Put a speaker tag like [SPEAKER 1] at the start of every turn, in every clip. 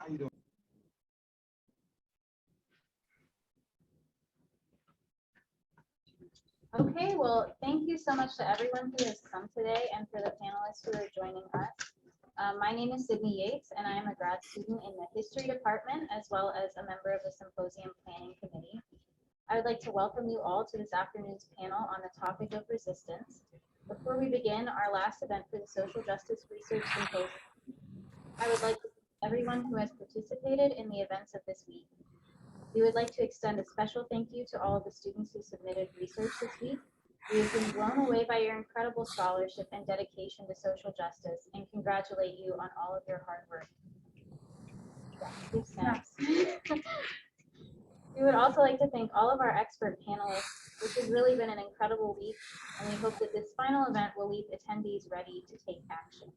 [SPEAKER 1] How you doing?
[SPEAKER 2] Okay, well, thank you so much to everyone who has come today and for the panelists who are joining us. My name is Sydney Yates, and I am a grad student in the History Department, as well as a member of the Symposium Planning Committee. I would like to welcome you all to this afternoon's panel on the topic of resistance. Before we begin our last event for the Social Justice Research Symposium, I would like to thank everyone who has participated in the events of this week. We would like to extend a special thank you to all of the students who submitted research this week. We have been blown away by your incredible scholarship and dedication to social justice, and congratulate you on all of your hard work. We would also like to thank all of our expert panelists. This has really been an incredible week, and we hope that this final event will leave attendees ready to take action.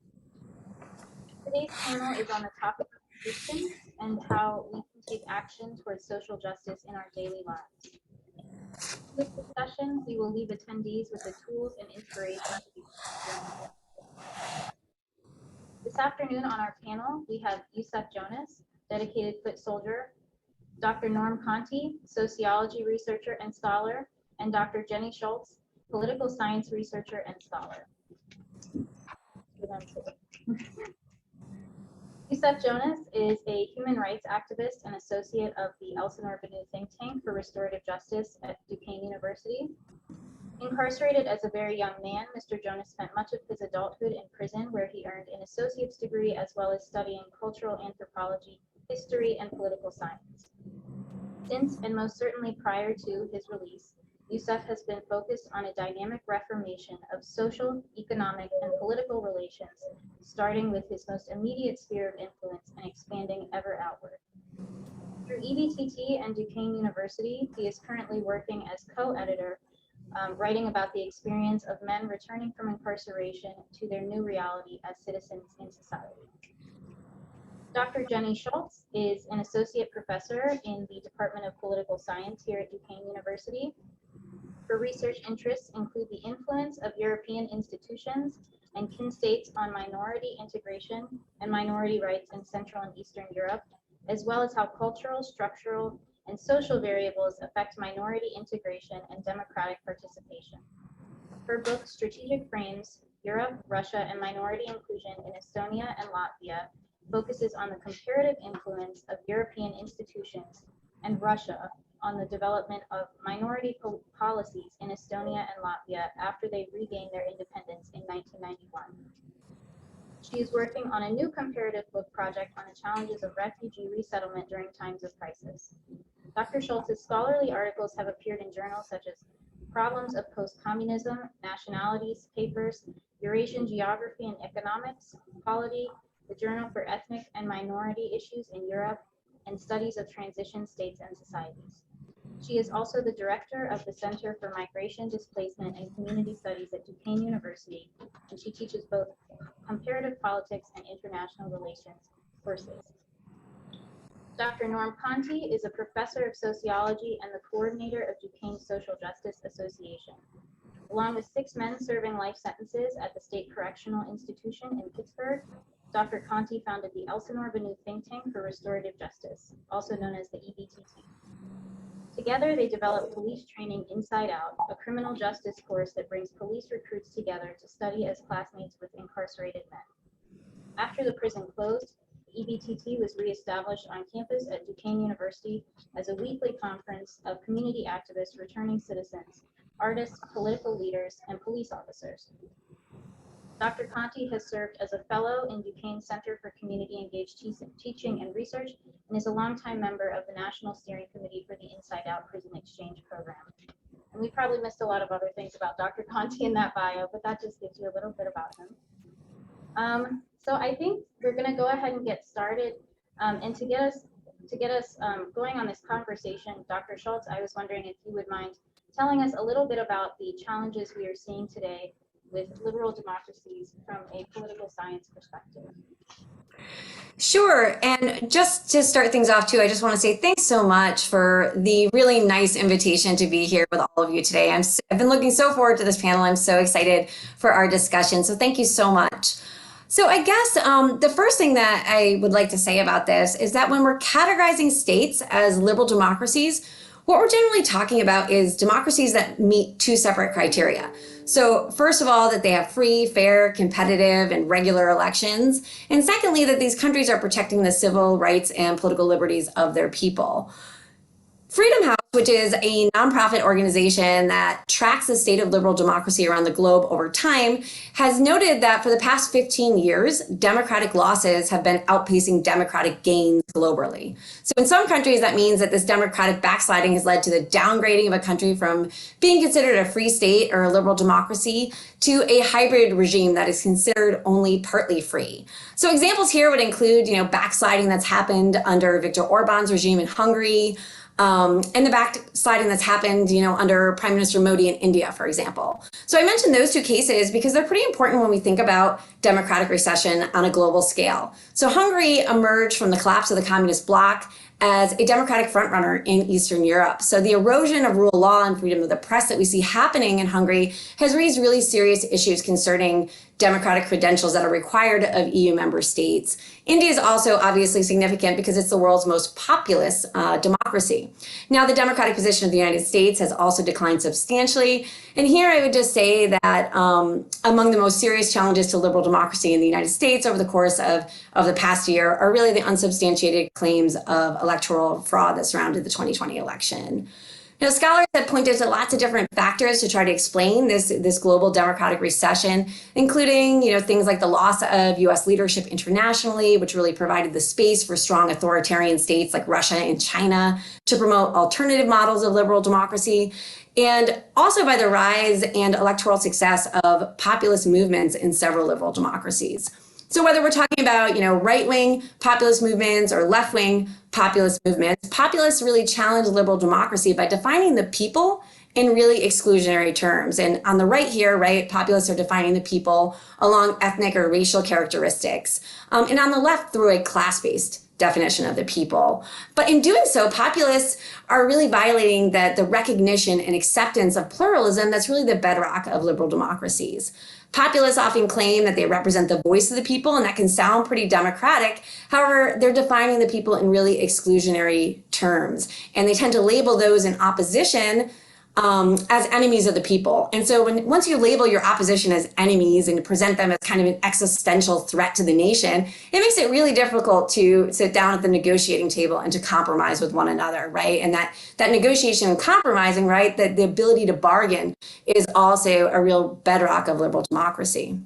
[SPEAKER 2] Today's panel is on the topic of resistance and how we can take action towards social justice in our daily lives. In this discussion, we will leave attendees with the tools and inspiration to be. This afternoon on our panel, we have Yusef Jonas, dedicated foot soldier, Dr. Norm Conti, sociology researcher and scholar, and Dr. Jennie Schulze, political science researcher and scholar. Yusef Jonas is a human rights activist and associate of the Elsinore-Bennu Think Tank for Restorative Justice at Duquesne University. Incarcerated as a very young man, Mr. Jonas spent much of his adulthood in prison, where he earned an associate's degree as well as studying cultural anthropology, history, and political science. Since, and most certainly prior to his release, Yusef has been focused on a dynamic reformation of social, economic, and political relations, starting with his most immediate sphere of influence and expanding ever outward. Through EBTT and Duquesne University, he is currently working as co-editor, writing about the experience of men returning from incarceration to their new reality as citizens in society. Dr. Jennie Schulze is an associate professor in the Department of Political Science here at Duquesne University. Her research interests include the influence of European institutions and kin states on minority integration and minority rights in Central and Eastern Europe, as well as how cultural, structural, and social variables affect minority integration and democratic participation. Her book, Strategic Frames, Europe, Russia, and Minority Inclusion in Estonia and Latvia, focuses on the comparative influence of European institutions and Russia on the development of minority policies in Estonia and Latvia after they regained their independence in 1991. She is working on a new comparative book project on the challenges of refugee resettlement during times of crisis. Dr. Schulze's scholarly articles have appeared in journals such as Problems of Post-Communism, Nationalities, Papers, Eurasian Geography and Economics, Polity, the Journal for Ethnic and Minority Issues in Europe, and Studies of Transition States and Societies. She is also the director of the Center for Migration, Displacement, and Community Studies at Duquesne University, and she teaches both comparative politics and international relations courses. Dr. Norm Conti is a professor of sociology and the coordinator of Duquesne Social Justice Association. Along with 6 men serving life sentences at the State Correctional Institution in Pittsburgh, Dr. Conti founded the Elsinore-Bennu Think Tank for Restorative Justice, also known as the EBTT. Together, they developed Police Training Inside Out, a criminal justice course that brings police recruits together to study as classmates with incarcerated men. After the prison closed, the EBTT was reestablished on campus at Duquesne University as a weekly conference of community activists, returning citizens, artists, political leaders, and police officers. Dr. Conti has served as a fellow in Duquesne Center for Community Engaged Teaching and Research, and is a longtime member of the National Steering Committee for the Inside Out Prison Exchange Program. And we probably missed a lot of other things about Dr. Conti in that bio, but that just gives you a little bit about him. So I think we're going to go ahead and get started. And to get us going on this conversation, Dr. Schulze, I was wondering if you would mind telling us a little bit about the challenges we are seeing today with liberal democracies from a political science perspective.
[SPEAKER 3] Sure. And just to start things off too, I just want to say thanks so much for the really nice invitation to be here with all of you today. I've been looking so forward to this panel. I'm so excited for our discussion. So thank you so much. So I guess the first thing that I would like to say about this is that when we're categorizing states as liberal democracies, what we're generally talking about is democracies that meet two separate criteria. So first of all, that they have free, fair, competitive, and regular elections. And secondly, that these countries are protecting the civil rights and political liberties of their people. Freedom House, which is a nonprofit organization that tracks the state of liberal democracy around the globe over time, has noted that for the past 15 years, democratic losses have been outpacing democratic gains globally. So in some countries, that means that this democratic backsliding has led to the downgrading of a country from being considered a free state or a liberal democracy to a hybrid regime that is considered only partly free. So examples here would include, backsliding that's happened under Viktor Orban's regime in Hungary, and the backsliding that's happened, under Prime Minister Modi in India, for example. So I mentioned those two cases because they're pretty important when we think about democratic recession on a global scale. So Hungary emerged from the collapse of the communist bloc as a democratic frontrunner in Eastern Europe. So the erosion of rule of law and freedom of the press that we see happening in Hungary has raised really serious issues concerning democratic credentials that are required of EU member states. India is also obviously significant because it's the world's most populous democracy. Now, the democratic position of the United States has also declined substantially. And here I would just say that among the most serious challenges to liberal democracy in the United States over the course of the past year are really the unsubstantiated claims of electoral fraud that surrounded the 2020 election. Now, scholars have pointed to lots of different factors to try to explain this global democratic recession, including, things like the loss of U.S. leadership internationally, which really provided the space for strong authoritarian states like Russia and China to promote alternative models of liberal democracy, and also by the rise and electoral success of populist movements in several liberal democracies. So whether we're talking about, right-wing populist movements or left-wing populist movements, populists really challenge liberal democracy by defining the people in really exclusionary terms. And on the right here, populists are defining the people along ethnic or racial characteristics. And on the left, through a class-based definition of the people. But in doing so, populists are really violating the recognition and acceptance of pluralism that's really the bedrock of liberal democracies. Populists often claim that they represent the voice of the people, and that can sound pretty democratic. However, they're defining the people in really exclusionary terms, and they tend to label those in opposition as enemies of the people. And so once you label your opposition as enemies and present them as kind of an existential threat to the nation, it makes it really difficult to sit down at the negotiating table and to compromise with one another, right? And that negotiation and compromising, right, the ability to bargain is also a real bedrock of liberal democracy.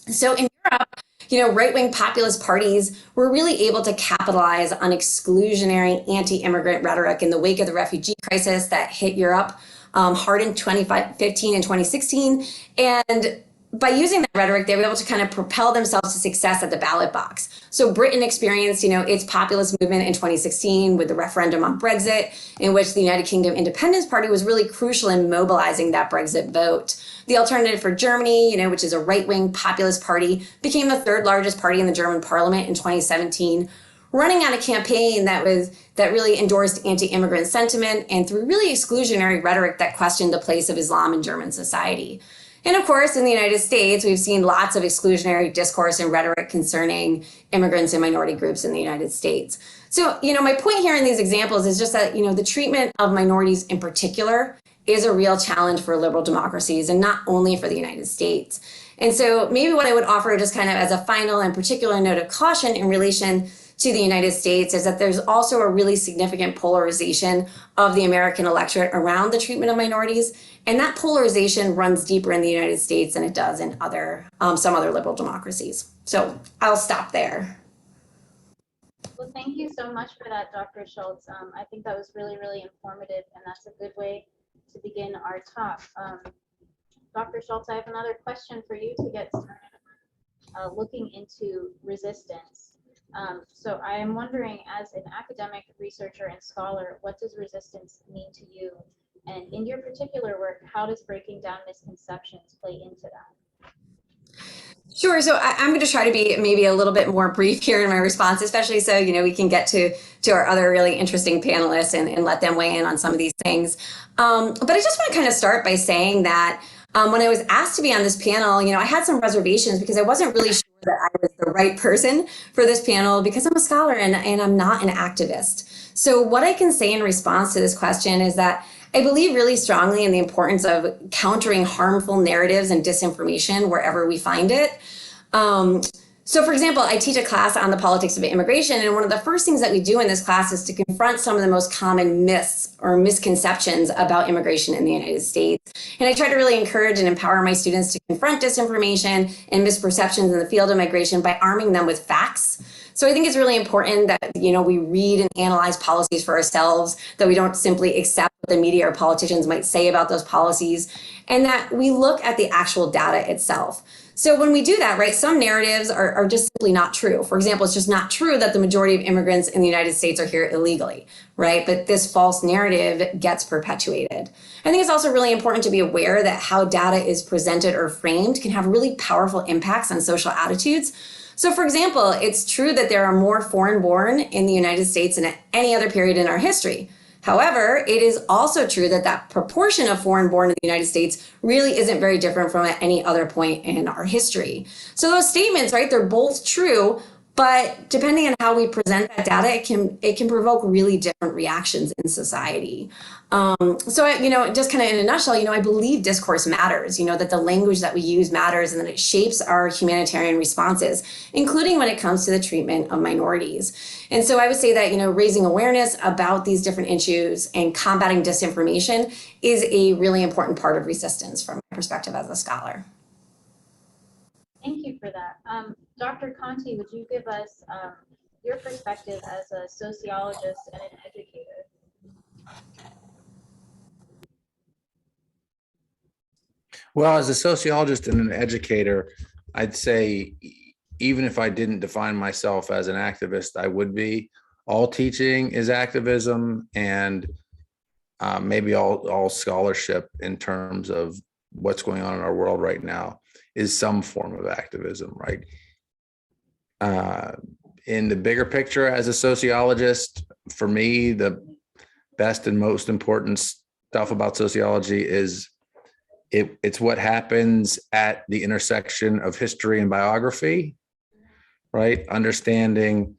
[SPEAKER 3] So in Europe, right-wing populist parties were really able to capitalize on exclusionary anti-immigrant rhetoric in the wake of the refugee crisis that hit Europe hard in 2015 and 2016. And by using that rhetoric, they were able to kind of propel themselves to success at the ballot box. So Britain experienced, its populist movement in 2016 with the referendum on Brexit, in which the United Kingdom Independence Party was really crucial in mobilizing that Brexit vote. The Alternative for Germany, which is a right-wing populist party, became the third largest party in the German parliament in 2017, running on a campaign that really endorsed anti-immigrant sentiment and through really exclusionary rhetoric that questioned the place of Islam in German society. And of course, in the United States, we've seen lots of exclusionary discourse and rhetoric concerning immigrants and minority groups in the United States. So, my point here in these examples is just that, the treatment of minorities in particular is a real challenge for liberal democracies and not only for the United States. And so maybe what I would offer just kind of as a final and particular note of caution in relation to the United States is that there's also a really significant polarization of the American electorate around the treatment of minorities. And that polarization runs deeper in the United States than it does in some other liberal democracies. So I'll stop there.
[SPEAKER 2] Well, thank you so much for that, Dr. Schulze. I think that was really, really informative, and that's a good way to begin our talk. Dr. Schulze, I have another question for you to get started, looking into resistance. So I am wondering, as an academic researcher and scholar, what does resistance mean to you? And in your particular work, how does breaking down misconceptions play into that?
[SPEAKER 3] Sure. So I'm going to try to be maybe a little bit more brief here in my response, especially so, we can get to our other really interesting panelists and let them weigh in on some of these things. But I just want to kind of start by saying that when I was asked to be on this panel, I had some reservations because I wasn't really sure that I was the right person for this panel because I'm a scholar and I'm not an activist. So what I can say in response to this question is that I believe really strongly in the importance of countering harmful narratives and disinformation wherever we find it. So, for example, I teach a class on the politics of immigration, and one of the first things that we do in this class is to confront some of the most common myths or misconceptions about immigration in the United States. And I try to really encourage and empower my students to confront disinformation and misperceptions in the field of migration by arming them with facts. So I think it's really important that, we read and analyze policies for ourselves, that we don't simply accept what the media or politicians might say about those policies, and that we look at the actual data itself. So when we do that, right, some narratives are just simply not true. For example, it's just not true that the majority of immigrants in the United States are here illegally, right? But this false narrative gets perpetuated. I think it's also really important to be aware that how data is presented or framed can have really powerful impacts on social attitudes. So for example, it's true that there are more foreign-born in the United States than at any other period in our history. However, it is also true that that proportion of foreign-born in the United States really isn't very different from at any other point in our history. So those statements, right, they're both true, but depending on how we present that data, it can provoke really different reactions in society. Just kind of in a nutshell, I believe discourse matters, that the language that we use matters and that it shapes our humanitarian responses, including when it comes to the treatment of minorities. And so I would say that, raising awareness about these different issues and combating disinformation is a really important part of resistance from my perspective as a scholar.
[SPEAKER 2] Thank you for that. Dr. Conti, would you give us your perspective as a sociologist and an educator?
[SPEAKER 1] Well, as a sociologist and an educator, I'd say even if I didn't define myself as an activist, I would be. All teaching is activism, and maybe all scholarship in terms of what's going on in our world right now is some form of activism, right? In the bigger picture, as a sociologist, for me, the best and most important stuff about sociology is it's what happens at the intersection of history and biography, right? Understanding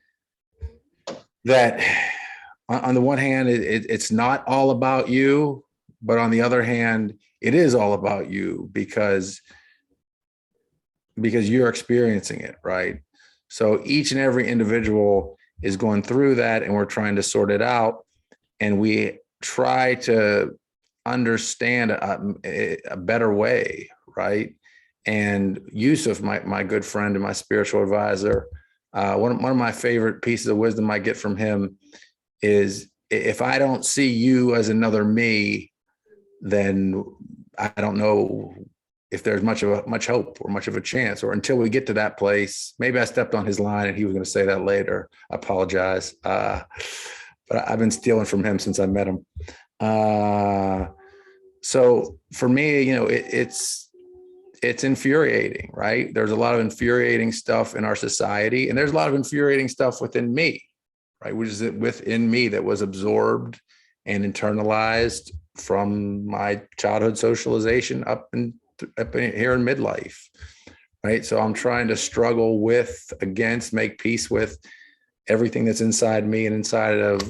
[SPEAKER 1] that on the one hand, it's not all about you, but on the other hand, it is all about you because you're experiencing it, right? So each and every individual is going through that, and we're trying to sort it out, and we try to understand a better way, right? And Yusef, my good friend and my spiritual advisor, one of my favorite pieces of wisdom I get from him is, if I don't see you as another me, then I don't know if there's much hope or much of a chance, or until we get to that place. Maybe I stepped on his line and he was going to say that later. I apologize. But I've been stealing from him since I met him. So for me, it's infuriating, right? There's a lot of infuriating stuff in our society, and there's a lot of infuriating stuff within me, right? Which is within me that was absorbed and internalized from my childhood socialization up in here in midlife, right? So I'm trying to struggle against, make peace with everything that's inside me and inside of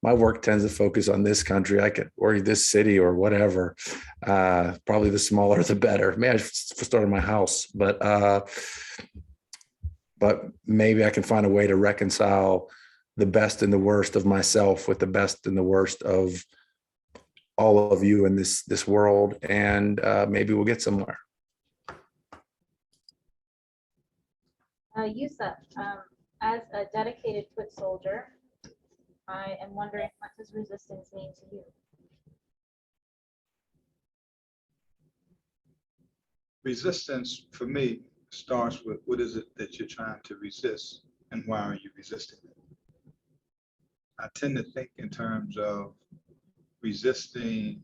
[SPEAKER 1] my work tends to focus on this country, or this city, or whatever. Probably the smaller the better. Maybe I started my house, but maybe I can find a way to reconcile the best and the worst of myself with the best and the worst of all of you in this world, and maybe we'll get somewhere.
[SPEAKER 2] Yusef, as a dedicated foot soldier, I am wondering, what does resistance mean to you?
[SPEAKER 4] Resistance, for me, starts with, what is it that you're trying to resist, and why are you resisting it? I tend to think in terms of resisting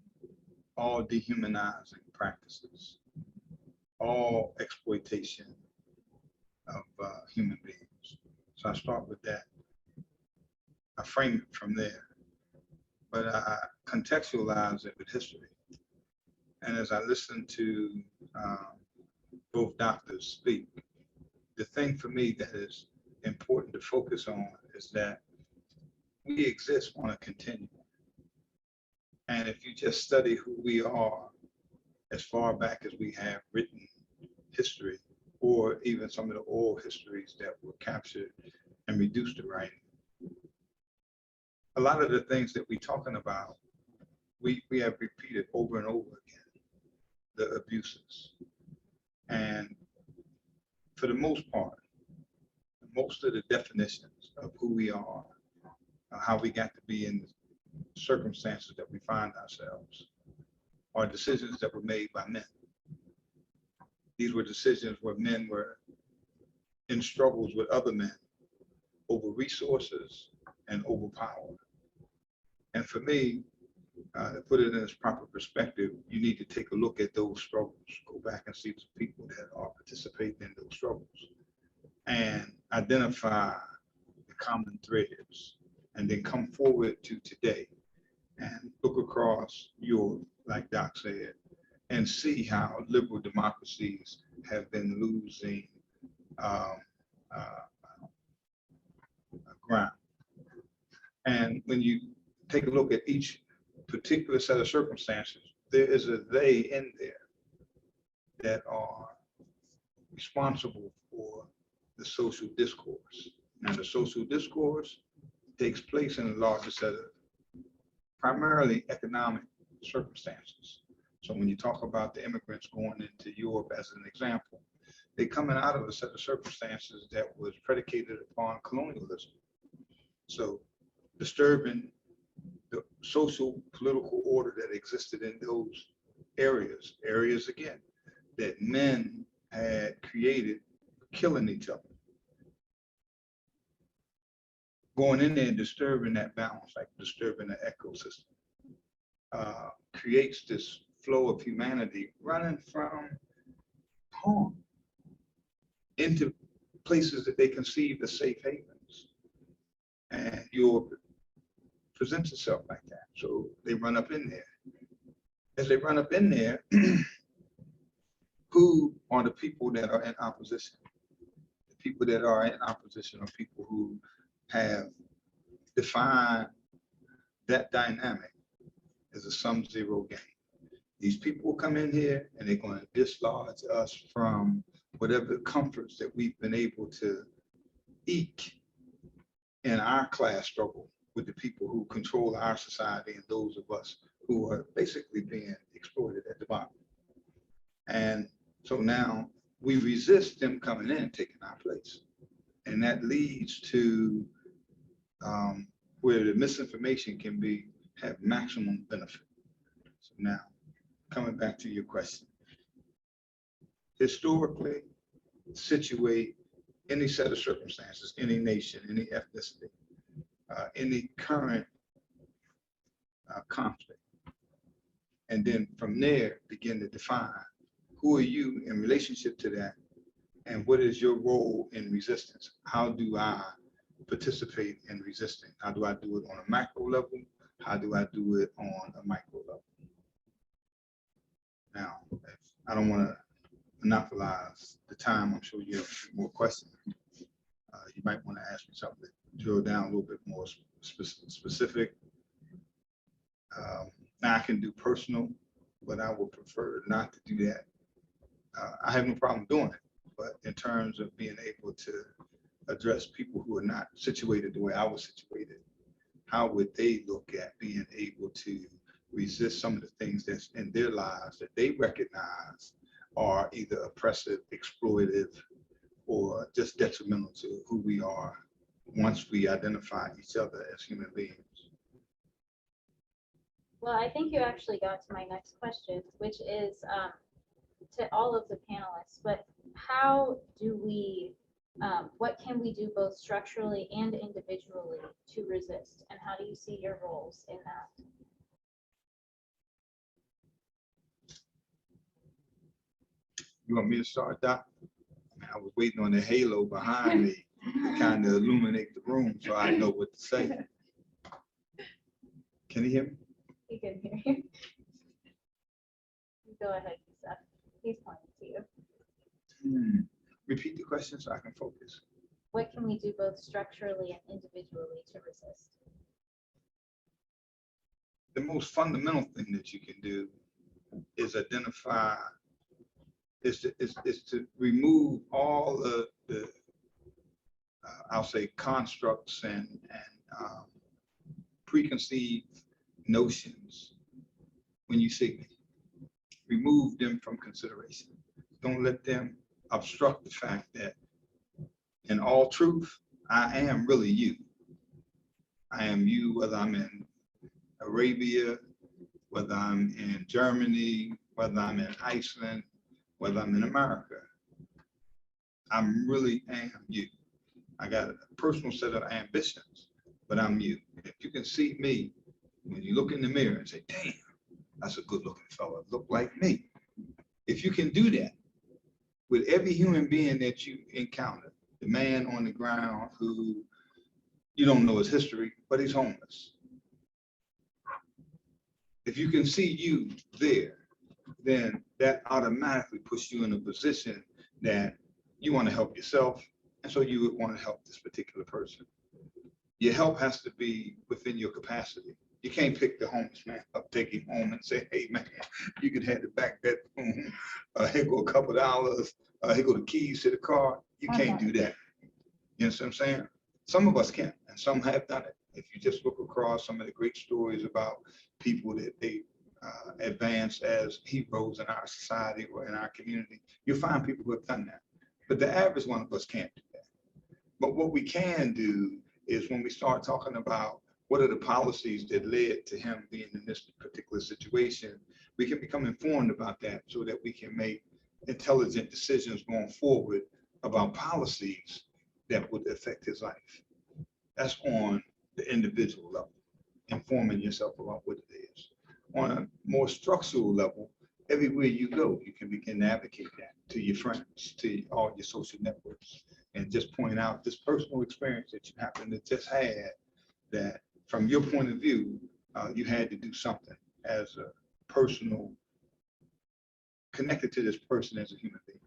[SPEAKER 4] all dehumanizing practices, all exploitation of human beings. So I start with that. I frame it from there, but I contextualize it with history. And as I listen to both doctors speak, the thing for me that is important to focus on is that we exist on a continuum. And if you just study who we are as far back as we have written history, or even some of the oral histories that were captured and reduced to writing, a lot of the things that we're talking about, we have repeated over and over again, the abuses. And for the most part, most of the definitions of who we are, how we got to be in the circumstances that we find ourselves, are decisions that were made by men. These were decisions where men were in struggles with other men over resources and over power. And for me, to put it in its proper perspective, you need to take a look at those struggles, go back and see the people that are participating in those struggles, and identify the common threads, and then come forward to today and look across Europe, like Doc said, and see how liberal democracies have been losing ground. And when you take a look at each particular set of circumstances, there is a they in there that are responsible for the social discourse. And the social discourse takes place in a larger set of primarily economic circumstances. So when you talk about the immigrants going into Europe as an example, they're coming out of a set of circumstances that was predicated upon colonialism. So disturbing the social political order that existed in those areas again, that men had created, killing each other. Going in there and disturbing that balance, like disturbing the ecosystem, creates this flow of humanity running from home into places that they conceive as safe havens. And Europe presents itself like that. So they run up in there. As they run up in there, who are the people that are in opposition? The people that are in opposition are people who have defined that dynamic as a sum-zero game. These people come in here and they're going to dislodge us from whatever comforts that we've been able to eke in our class struggle with the people who control our society and those of us who are basically being exploited at the bottom. And so now we resist them coming in and taking our place. And that leads to where the misinformation can have maximum benefit. So now, coming back to your question. Historically, situate any set of circumstances, any nation, any ethnicity, any current conflict. And then from there, begin to define who are you in relationship to that, and what is your role in resistance? How do I participate in resisting? How do I do it on a macro level? How do I do it on a micro level? Now, I don't want to monopolize the time. I'm sure you have a few more questions. You might want to ask me something to drill down a little bit more specific. Now I can do personal, but I would prefer not to do that. I have no problem doing it, but in terms of being able to address people who are not situated the way I was situated, how would they look at being able to resist some of the things that's in their lives that they recognize are either oppressive, exploitive, or just detrimental to who we are once we identify each other as human beings?
[SPEAKER 2] Well, I think you actually got to my next question, which is to all of the panelists, but how do we, what can we do both structurally and individually to resist? And how do you see your roles in that?
[SPEAKER 4] You want me to start, Doc? I was waiting on the halo behind me to kind of illuminate the room so I know what to say. Can you hear me?
[SPEAKER 2] He can hear you. Go ahead, Yusef. He's pointing to you.
[SPEAKER 4] Repeat the question so I can focus.
[SPEAKER 2] What can we do both structurally and individually to resist?
[SPEAKER 4] The most fundamental thing that you can do is identify, is to remove all the I'll say constructs and preconceived notions when you see me. Remove them from consideration. Don't let them obstruct the fact that in all truth, I am really you. I am you, whether I'm in Arabia, whether I'm in Germany, whether I'm in Iceland, whether I'm in America. I'm really am you. I got a personal set of ambitions, but I'm you. If you can see me, when you look in the mirror and say, damn, that's a good looking fella, look like me. If you can do that with every human being that you encounter, the man on the ground who you don't know his history, but he's homeless. If you can see you there, then that automatically puts you in a position that you want to help yourself, and so you would want to help this particular person. Your help has to be within your capacity. You can't pick the homeless man up, take him home and say, hey man, you could have the back bedroom, here go a couple dollars, here go the keys to the car. You can't do that. You know what I'm saying? Some of us can, and some have done it. If you just look across some of the great stories about people that they advance as heroes in our society or in our community, you'll find people who have done that. But the average one of us can't do that. But what we can do is when we start talking about what are the policies that led to him being in this particular situation, we can become informed about that so that we can make intelligent decisions going forward about policies that would affect his life. That's on the individual level, informing yourself about what it is. On a more structural level, everywhere you go, you can begin to advocate that to your friends, to all your social networks, and just point out this personal experience that you happen to just had, that from your point of view, you had to do something as a personal, connected to this person as a human being.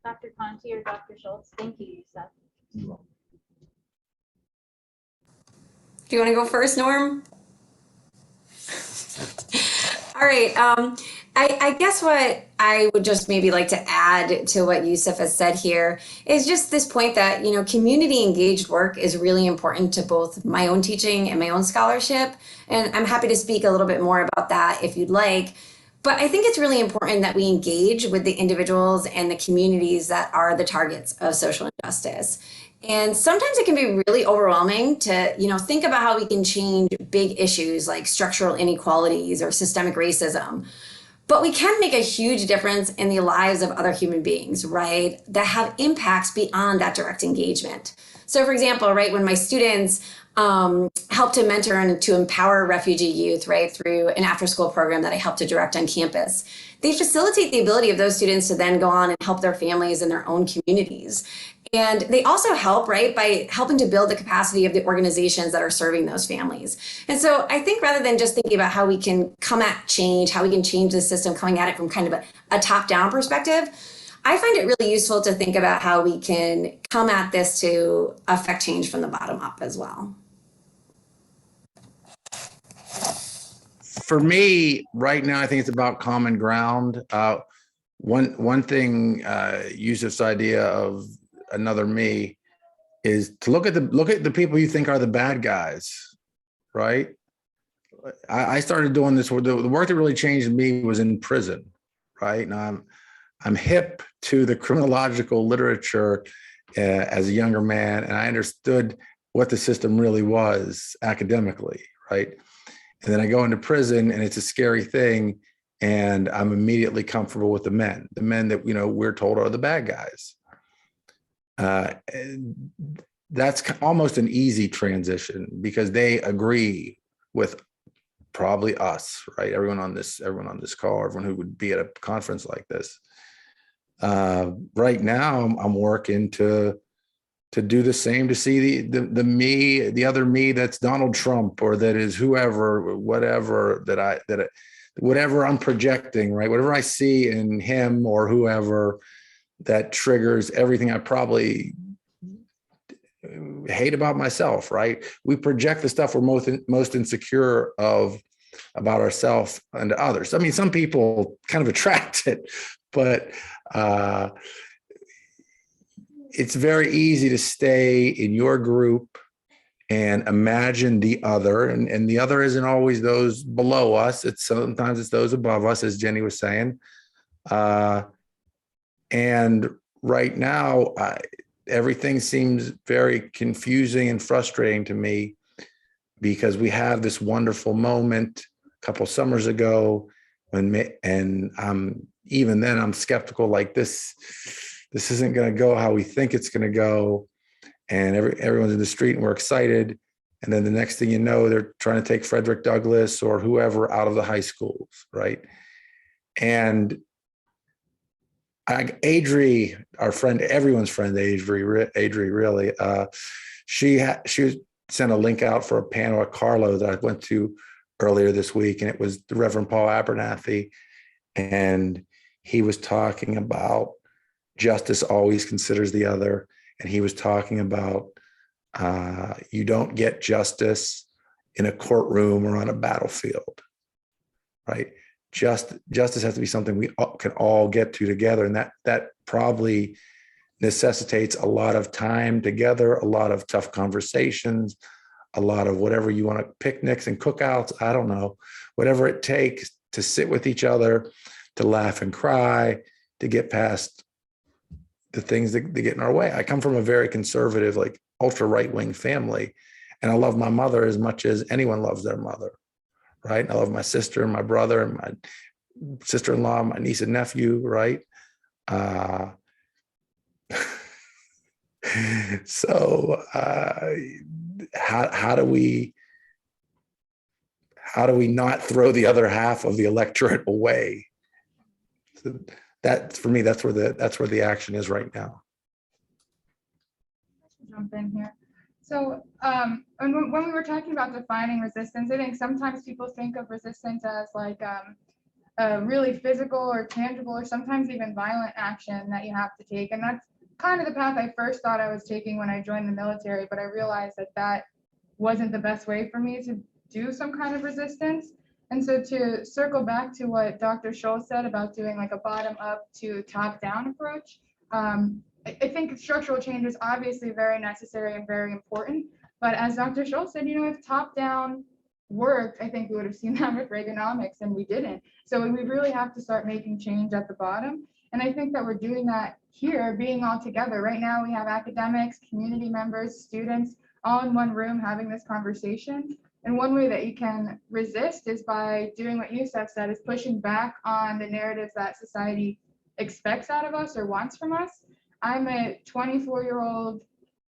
[SPEAKER 2] Dr. Conti or Dr. Schulze? Thank you, Yusef.
[SPEAKER 4] You're welcome.
[SPEAKER 3] Do you want to go first, Norm? All right. I guess what I would just maybe like to add to what Yusef has said here is just this point that, community engaged work is really important to both my own teaching and my own scholarship. And I'm happy to speak a little bit more about that if you'd like. But I think it's really important that we engage with the individuals and the communities that are the targets of social injustice. And sometimes it can be really overwhelming to, think about how we can change big issues like structural inequalities or systemic racism. But we can make a huge difference in the lives of other human beings, right? That have impacts beyond that direct engagement. So for example, right, when my students help to mentor and to empower refugee youth, right, through an after-school program that I help to direct on campus, they facilitate the ability of those students to then go on and help their families in their own communities. And they also help, right, by helping to build the capacity of the organizations that are serving those families. And so I think rather than just thinking about how we can come at change, how we can change the system, coming at it from kind of a top-down perspective, I find it really useful to think about how we can come at this to affect change from the bottom up as well.
[SPEAKER 1] For me, right now, I think it's about common ground. One thing, Yusef's idea of another me is to look at the people you think are the bad guys, right? I started doing this. The work that really changed me was in prison, right? Now I'm hip to the criminological literature as a younger man, and I understood what the system really was academically, right? And then I go into prison, and it's a scary thing, and I'm immediately comfortable with the men that we're told are the bad guys. That's almost an easy transition because they agree with probably us, right? Everyone on this call, everyone who would be at a conference like this. Right now, I'm working to do the same, to see the other me that's Donald Trump or that is whoever, whatever, whatever I'm projecting, right? Whatever I see in him or whoever that triggers everything I probably hate about myself, right? We project the stuff we're most insecure of about ourselves and others. I mean, some people kind of attract it, but it's very easy to stay in your group and imagine the other, and the other isn't always those below us. Sometimes it's those above us, as Jenny was saying. And right now, everything seems very confusing and frustrating to me because we have this wonderful moment a couple summers ago and even then I'm skeptical, like this isn't going to go how we think it's going to go. And everyone's in the street and we're excited. And then the next thing you know, they're trying to take Frederick Douglass or whoever out of the high schools, right? And Adri, our friend, everyone's friend, Adri really, she sent a link out for a panel at Carlo that I went to earlier this week, and it was the Reverend Paul Abernathy, and he was talking about justice always considers the other, and he was talking about you don't get justice in a courtroom or on a battlefield, right? Justice has to be something we can all get to together, and that probably necessitates a lot of time together, a lot of tough conversations, a lot of whatever you want to, picnics and cookouts, I don't know, whatever it takes to sit with each other, to laugh and cry, to get past the things that get in our way. I come from a very conservative, like ultra right-wing family, and I love my mother as much as anyone loves their mother, right? I love my sister and my brother and my sister-in-law, my niece and nephew, right? So how do we not throw the other half of the electorate away? So that, for me, that's where the action is right now.
[SPEAKER 5] Jump in here. So when we were talking about defining resistance, I think sometimes people think of resistance as like a really physical or tangible or sometimes even violent action that you have to take. And that's kind of the path I first thought I was taking when I joined the military, but I realized that wasn't the best way for me to do some kind of resistance. And so to circle back to what Dr. Schulze said about doing like a bottom up to top down approach, I think structural change is obviously very necessary and very important. But as Dr. Schulze said, if top down worked, I think we would have seen that with Reaganomics, and we didn't. So we really have to start making change at the bottom. And I think that we're doing that here, being all together. Right now, we have academics, community members, students, all in one room having this conversation. And one way that you can resist is by doing what Yusef said, is pushing back on the narratives that society expects out of us or wants from us. I'm a 24-year-old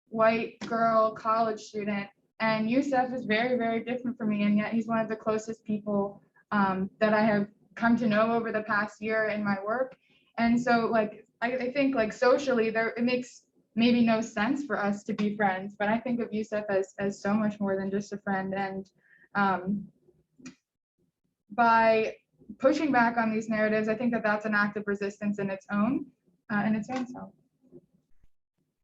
[SPEAKER 5] white girl college student, and Yusef is very, very different from me, and yet he's one of the closest people that I have come to know over the past year in my work. And so, like, I think, like, socially, it makes maybe no sense for us to be friends, but I think of Yusef as so much more than just a friend. And by pushing back on these narratives, I think that that's an act of resistance in its own self.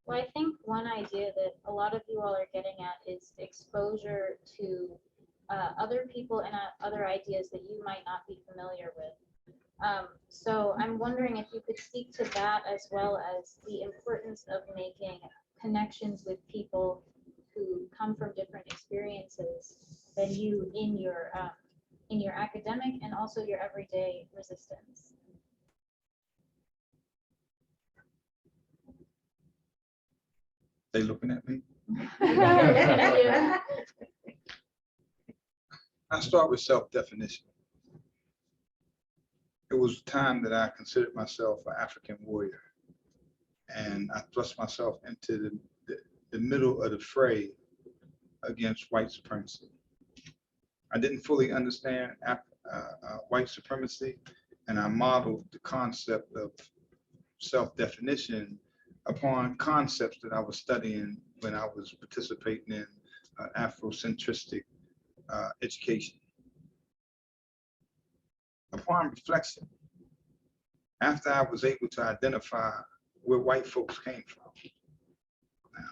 [SPEAKER 2] Well, I think one idea that a lot of you all are getting at is exposure to other people and other ideas that you might not be familiar with. So I'm wondering if you could speak to that, as well as the importance of making connections with people who come from different experiences than you in your academic and also your everyday resistance.
[SPEAKER 4] They looking at me?
[SPEAKER 2] Yeah.
[SPEAKER 4] I start with self-definition. It was a time that I considered myself an African warrior, and I thrust myself into the middle of the fray against white supremacy. I didn't fully understand white supremacy, and I modeled the concept of self-definition upon concepts that I was studying when I was participating in Afrocentristic education. upon reflection, after I was able to identify where white folks came from. Now,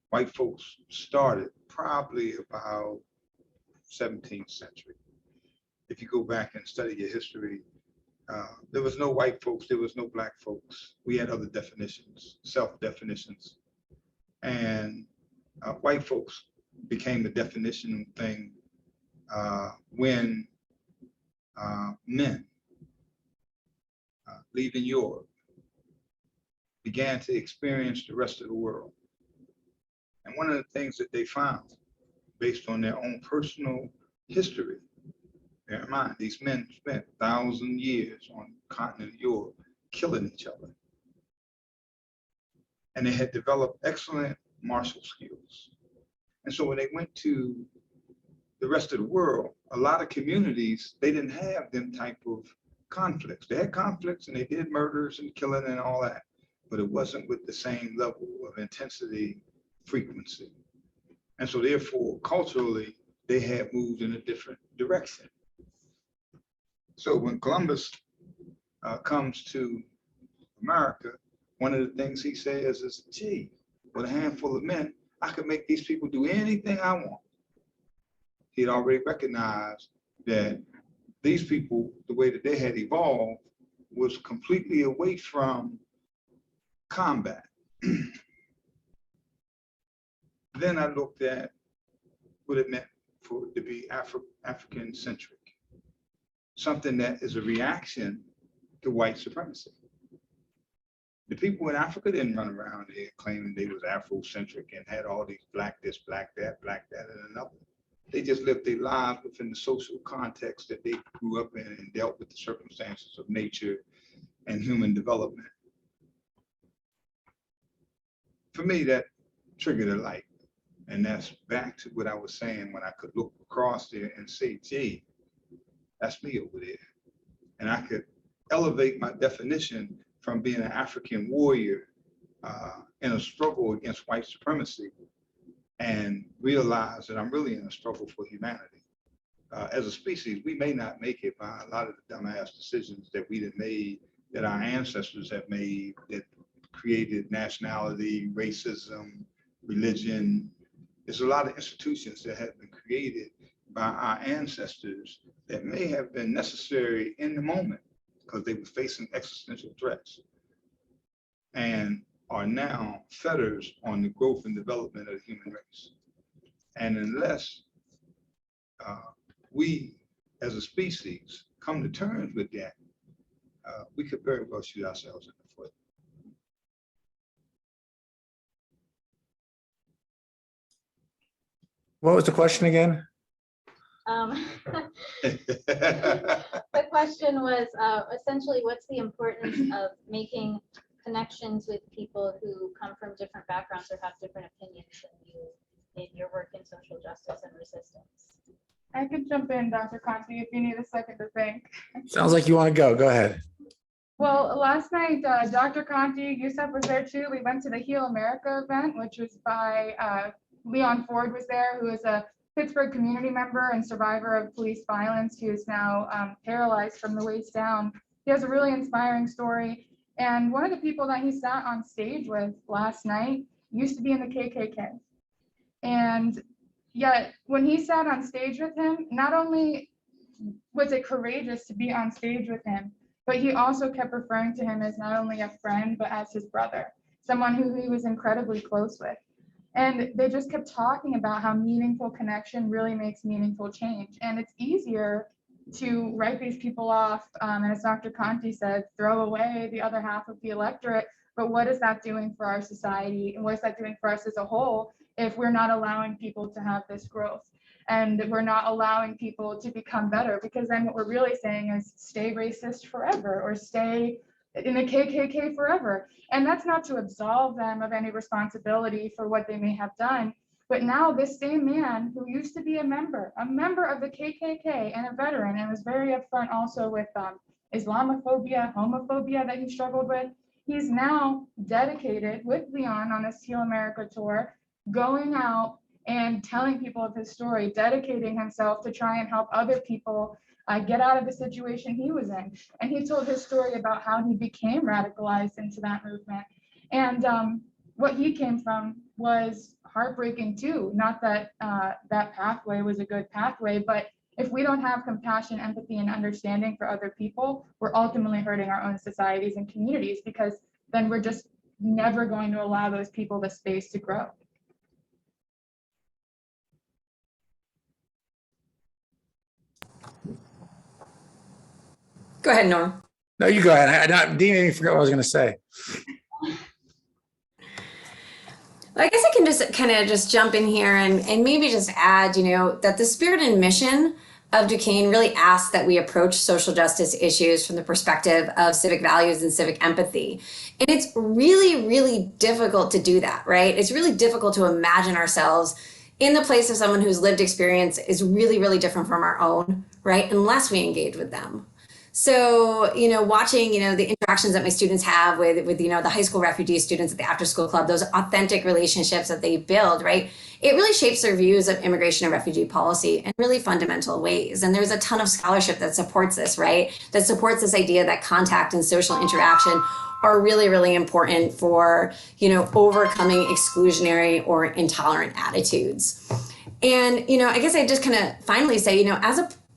[SPEAKER 4] white folks started probably about 17th century. If you go back and study your history, there was no white folks, there was no black folks. We had other definitions, self-definitions. And white folks became the definition thing when men leaving Europe began to experience the rest of the world. And one of the things that they found, based on their own personal history, bear in mind, these men spent 1,000 years on the continent of Europe killing each other. And they had developed excellent martial skills. And so when they went to the rest of the world, a lot of communities, they didn't have them type of conflicts. They had conflicts and they did murders and killing and all that, but it wasn't with the same level of intensity, frequency. And so therefore, culturally, they had moved in a different direction. So when Columbus comes to America, one of the things he says is, gee, with a handful of men, I could make these people do anything I want. He had already recognized that these people, the way that they had evolved, was completely away from combat. Then I looked at what it meant for it to be African-centric, something that is a reaction to white supremacy. The people in Africa didn't run around here claiming they was Afrocentric and had all these black this, black that, and another. They just lived their lives within the social context that they grew up in and dealt with the circumstances of nature and human development. For me, that triggered a light. And that's back to what I was saying when I could look across there and say, gee, that's me over there. And I could elevate my definition from being an African warrior in a struggle against white supremacy and realize that I'm really in a struggle for humanity. As a species, we may not make it by a lot of the dumbass decisions that we have made, that our ancestors have made, that created nationality, racism, religion. There's a lot of institutions that have been created by our ancestors that may have been necessary in the moment because they were facing existential threats and are now fetters on the growth and development of the human race. And unless we as a species come to terms with that, we could very well shoot ourselves in the foot.
[SPEAKER 1] What was the question again?
[SPEAKER 2] The question was essentially, what's the importance of making connections with people who come from different backgrounds or have different opinions than you in your work in social justice and resistance?
[SPEAKER 5] I could jump in, Dr. Conti, if you need a second to think.
[SPEAKER 1] Sounds like you want to go. Go ahead.
[SPEAKER 5] Well, last night, Dr. Conti, Yusef was there too. We went to the Heal America event, which was by Leon Ford was there, who is a Pittsburgh community member and survivor of police violence, who is now paralyzed from the waist down. He has a really inspiring story. And one of the people that he sat on stage with last night used to be in the KKK. And yet when he sat on stage with him, not only was it courageous to be on stage with him, but he also kept referring to him as not only a friend, but as his brother, someone who he was incredibly close with. And they just kept talking about how meaningful connection really makes meaningful change. And it's easier to write these people off, and as Dr. Conti said, throw away the other half of the electorate. But what is that doing for our society? And what is that doing for us as a whole if we're not allowing people to have this growth? And we're not allowing people to become better, because then what we're really saying is stay racist forever or stay in the KKK forever. And that's not to absolve them of any responsibility for what they may have done. But now this same man who used to be a member of the KKK and a veteran, and was very upfront also with Islamophobia, homophobia that he struggled with, he's now dedicated with Leon on this Heal America tour, going out and telling people of his story, dedicating himself to try and help other people get out of the situation he was in. And he told his story about how he became radicalized into that movement. And what he came from was heartbreaking too. Not that that pathway was a good pathway, but if we don't have compassion, empathy, and understanding for other people, we're ultimately hurting our own societies and communities, because then we're just never going to allow those people the space to grow.
[SPEAKER 3] Go ahead, Norm.
[SPEAKER 1] No, you go ahead. I didn't even forget what I was going to say.
[SPEAKER 3] I guess I can just kind of just jump in here and maybe just add, that the spirit and mission of Duquesne really asks that we approach social justice issues from the perspective of civic values and civic empathy. And it's really, really difficult to do that, right? It's really difficult to imagine ourselves in the place of someone whose lived experience is really, really different from our own, right? Unless we engage with them. So, watching, the interactions that my students have with the high school refugee students at the after school club, those authentic relationships that they build, right? It really shapes their views of immigration and refugee policy in really fundamental ways. And there's a ton of scholarship that supports this, right? That supports this idea that contact and social interaction are really, really important for, overcoming exclusionary or intolerant attitudes. And, I guess I just kind of finally say,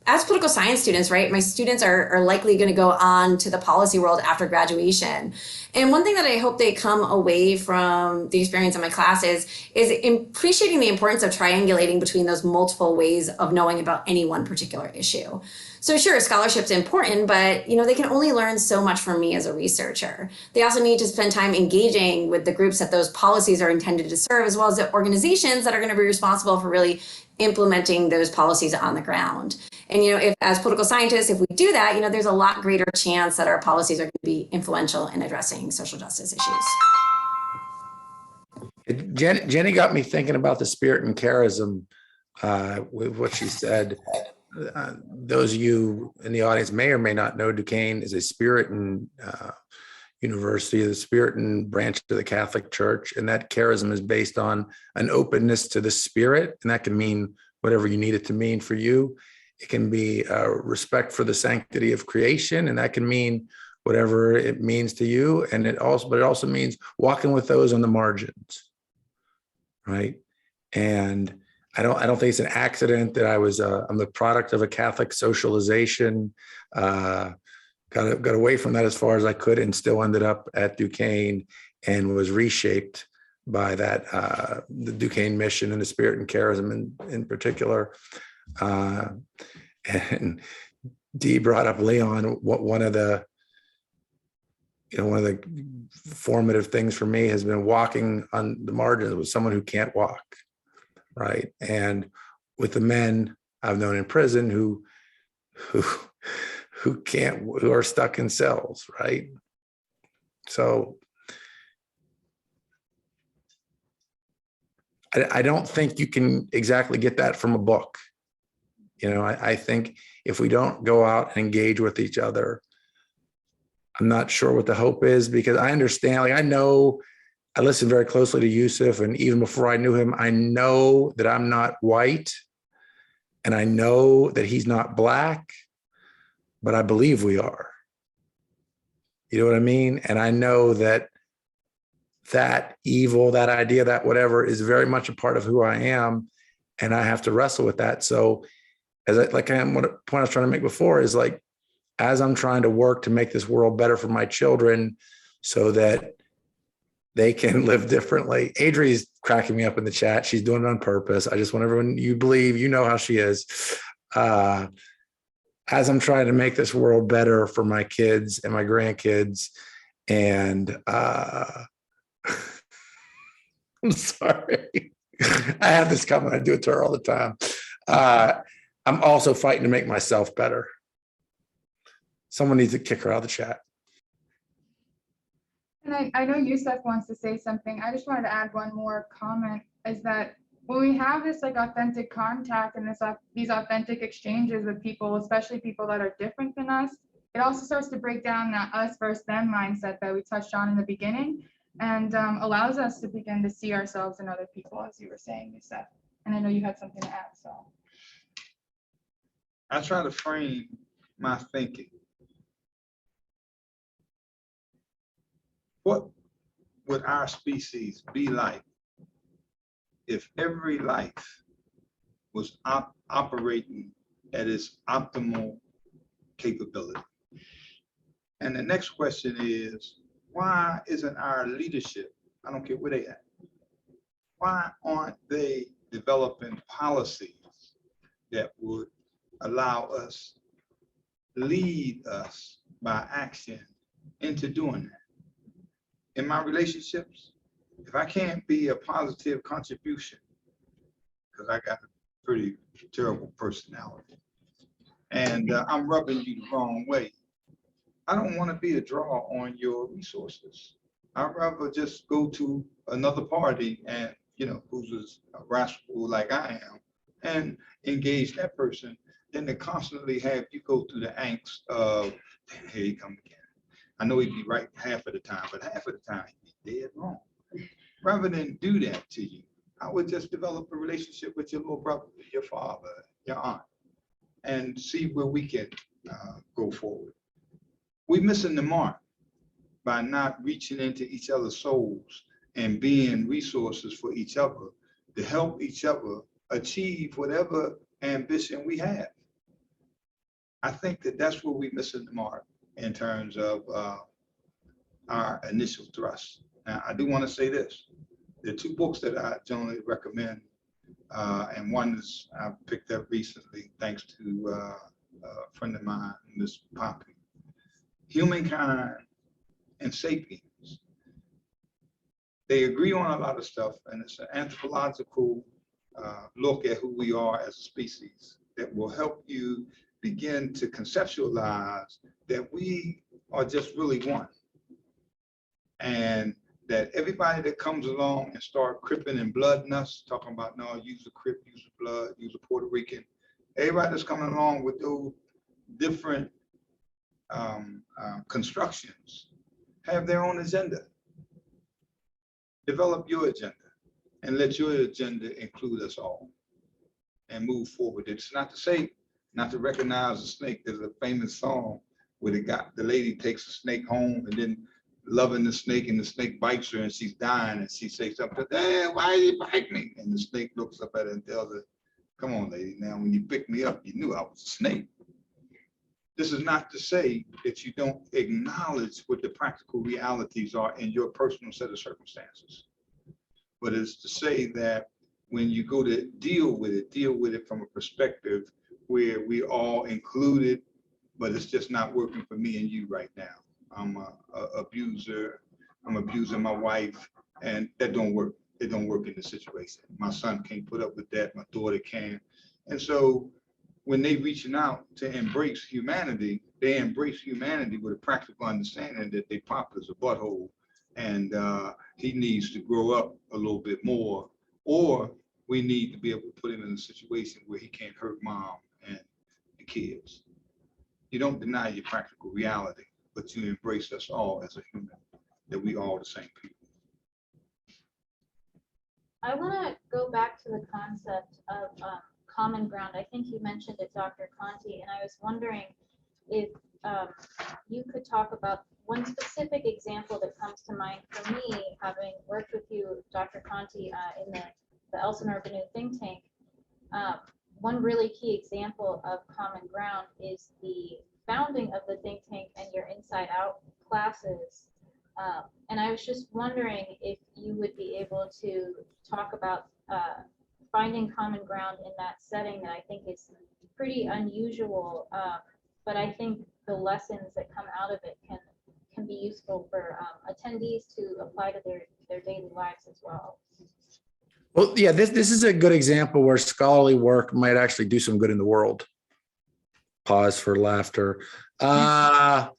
[SPEAKER 3] as political science students, right, my students are likely going to go on to the policy world after graduation. And one thing that I hope they come away from the experience in my classes is appreciating the importance of triangulating between those multiple ways of knowing about any one particular issue. So sure, scholarship's important, but they can only learn so much from me as a researcher. They also need to spend time engaging with the groups that those policies are intended to serve, as well as the organizations that are going to be responsible for really implementing those policies on the ground. And, if as political scientists, if we do that, there's a lot greater chance that our policies are going to be influential in addressing social justice issues.
[SPEAKER 1] Jenny got me thinking about the spirit and charism with what she said. Those of you in the audience may or may not know Duquesne is a Puritan university, the Puritan branch of the Catholic Church, and that charism is based on an openness to the spirit, and that can mean whatever you need it to mean for you. It can be respect for the sanctity of creation, and that can mean whatever it means to you. And it also means walking with those on the margins, right? And I don't think it's an accident that I'm the product of a Catholic socialization. Got away from that as far as I could, and still ended up at Duquesne and was reshaped by that the Duquesne mission and the spirit and charism in particular. And Dee brought up Leon. One of the formative things for me has been walking on the margins with someone who can't walk, right? And with the men I've known in prison who are stuck in cells, right? So I don't think you can exactly get that from a book. I think if we don't go out and engage with each other, I'm not sure what the hope is, because I understand, I listened very closely to Yusef, and even before I knew him, I know that I'm not white, and I know that he's not black, but I believe we are. You know what I mean? And I know that evil, that idea, that whatever is very much a part of who I am, and I have to wrestle with that. So what point I was trying to make before is as I'm trying to work to make this world better for my children so that they can live differently. Adri's cracking me up in the chat. She's doing it on purpose. I just want everyone, you believe, you know how she is. As I'm trying to make this world better for my kids and my grandkids. And I'm sorry. I have this coming. I do it to her all the time. I'm also fighting to make myself better. Someone needs to kick her out of the chat.
[SPEAKER 5] And I know Yusef wants to say something. I just wanted to add one more comment, is that when we have this authentic contact and these authentic exchanges with people, especially people that are different than us, it also starts to break down that us versus them mindset that we touched on in the beginning, and allows us to begin to see ourselves in other people, as you were saying, Yusef. And I know you had something to add, so.
[SPEAKER 4] I try to frame my thinking. What would our species be like if every life was operating at its optimal capability? And the next question is, why isn't our leadership, I don't care where they at, why aren't they developing policies that would allow us, lead us by action into doing that? In my relationships, if I can't be a positive contribution, because I got a pretty terrible personality, and I'm rubbing you the wrong way, I don't want to be a draw on your resources. I'd rather just go to another party and, you know, who's a rascal like I am, and engage that person than to constantly have you go through the angst of, damn, here he come again. I know he'd be right half of the time, but half of the time he'd be dead wrong. Rather than do that to you, I would just develop a relationship with your little brother, your father, your aunt, and see where we can go forward. We're missing the mark by not reaching into each other's souls and being resources for each other to help each other achieve whatever ambition we have. I think that that's where we're missing the mark in terms of our initial thrust. Now, I do want to say this. There are two books that I generally recommend, and one is I picked up recently thanks to a friend of mine, Miss Poppy. Humankind and Sapiens. They agree on a lot of stuff, and it's an anthropological look at who we are as a species that will help you begin to conceptualize that we are just really one. And that everybody that comes along and start cripping and blooding us, talking about, no, use a Crip, use a blood, use a Puerto Rican, everybody that's coming along with those different constructions have their own agenda. Develop your agenda and let your agenda include us all and move forward. It's not to say, not to recognize a snake. There's a famous song where the lady takes a snake home and then loving the snake, and the snake bites her and she's dying, and she says something, hey, why did you bite me? And the snake looks up at her and tells her, come on, lady, now when you picked me up, you knew I was a snake. This is not to say that you don't acknowledge what the practical realities are in your personal set of circumstances, but it's to say that when you go to deal with it from a perspective where we all included, but it's just not working for me and you right now. I'm an abuser, I'm abusing my wife, and that don't work. It don't work in this situation. My son can't put up with that, my daughter can. And so when they reaching out to embrace humanity, they embrace humanity with a practical understanding that they pop is a butthole, and he needs to grow up a little bit more, or we need to be able to put him in a situation where he can't hurt mom and the kids. You don't deny your practical reality, but you embrace us all as a human, that we all the same people.
[SPEAKER 2] I want to go back to the concept of common ground. I think you mentioned it, Dr. Conti, and I was wondering if you could talk about one specific example that comes to mind for me, having worked with you, Dr. Conti, in the Elsinore-Bennu Think Tank. One really key example of common ground is the founding of the think tank and your Inside Out classes. And I was just wondering if you would be able to talk about finding common ground in that setting that I think is pretty unusual, but I think the lessons that come out of it can be useful for attendees to apply to their daily lives as well.
[SPEAKER 1] Well, yeah, this is a good example where scholarly work might actually do some good in the world. Pause for laughter. I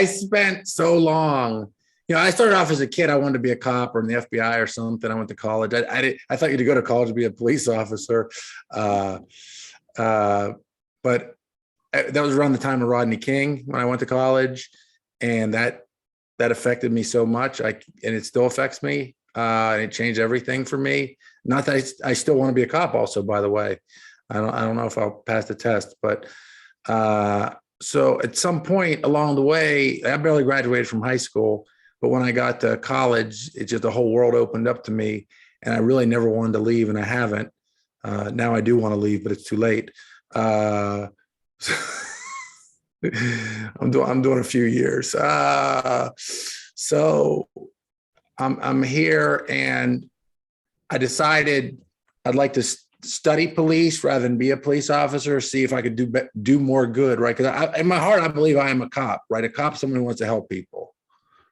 [SPEAKER 1] spent so long, I started off as a kid. I wanted to be a cop or in the FBI or something. I went to college. I thought you had to go to college to be a police officer. But that was around the time of Rodney King when I went to college, and that affected me so much. And it still affects me. And it changed everything for me. Not that I still want to be a cop also, by the way. I don't know if I'll pass the test, but so at some point along the way, I barely graduated from high school, but when I got to college, it just the whole world opened up to me, and I really never wanted to leave, and I haven't. Now I do want to leave, but it's too late. I'm doing a few years. So I'm here, and I decided I'd like to study police rather than be a police officer, see if I could do more good, right? Because in my heart, I believe I am a cop, right? A cop is someone who wants to help people,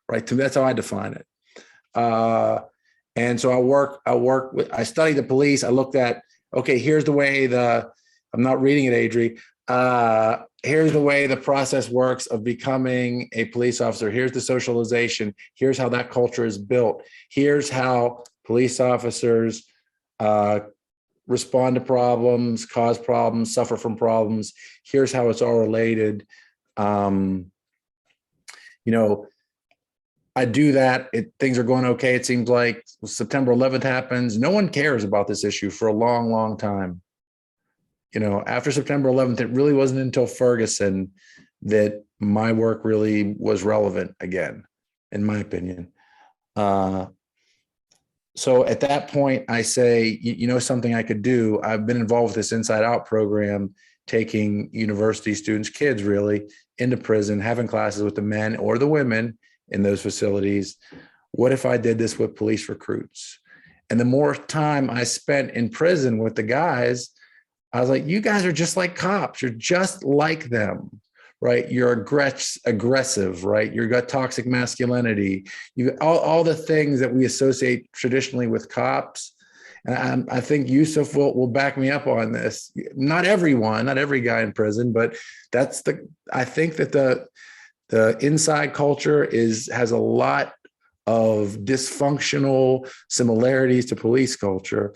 [SPEAKER 1] right? To me, that's how I define it. And so I studied the police. I looked at, okay, here's the way I'm not reading it, Deidra. Here's the way the process works of becoming a police officer. Here's the socialization. Here's how that culture is built. Here's how police officers respond to problems, cause problems, suffer from problems. Here's how it's all related. I do that. Things are going okay. It seems like September 11th happens. No one cares about this issue for a long, long time. After September 11th, it really wasn't until Ferguson that my work really was relevant again, in my opinion. So at that point, I say, something I could do. I've been involved with this Inside Out program, taking university students, kids really, into prison, having classes with the men or the women in those facilities. What if I did this with police recruits? And the more time I spent in prison with the guys, I was like, you guys are just like cops. You're just like them, right? You're aggressive, right? You've got toxic masculinity. You all the things that we associate traditionally with cops. And I think Yusef will back me up on this. Not everyone, not every guy in prison, but I think that the inside culture has a lot of dysfunctional similarities to police culture.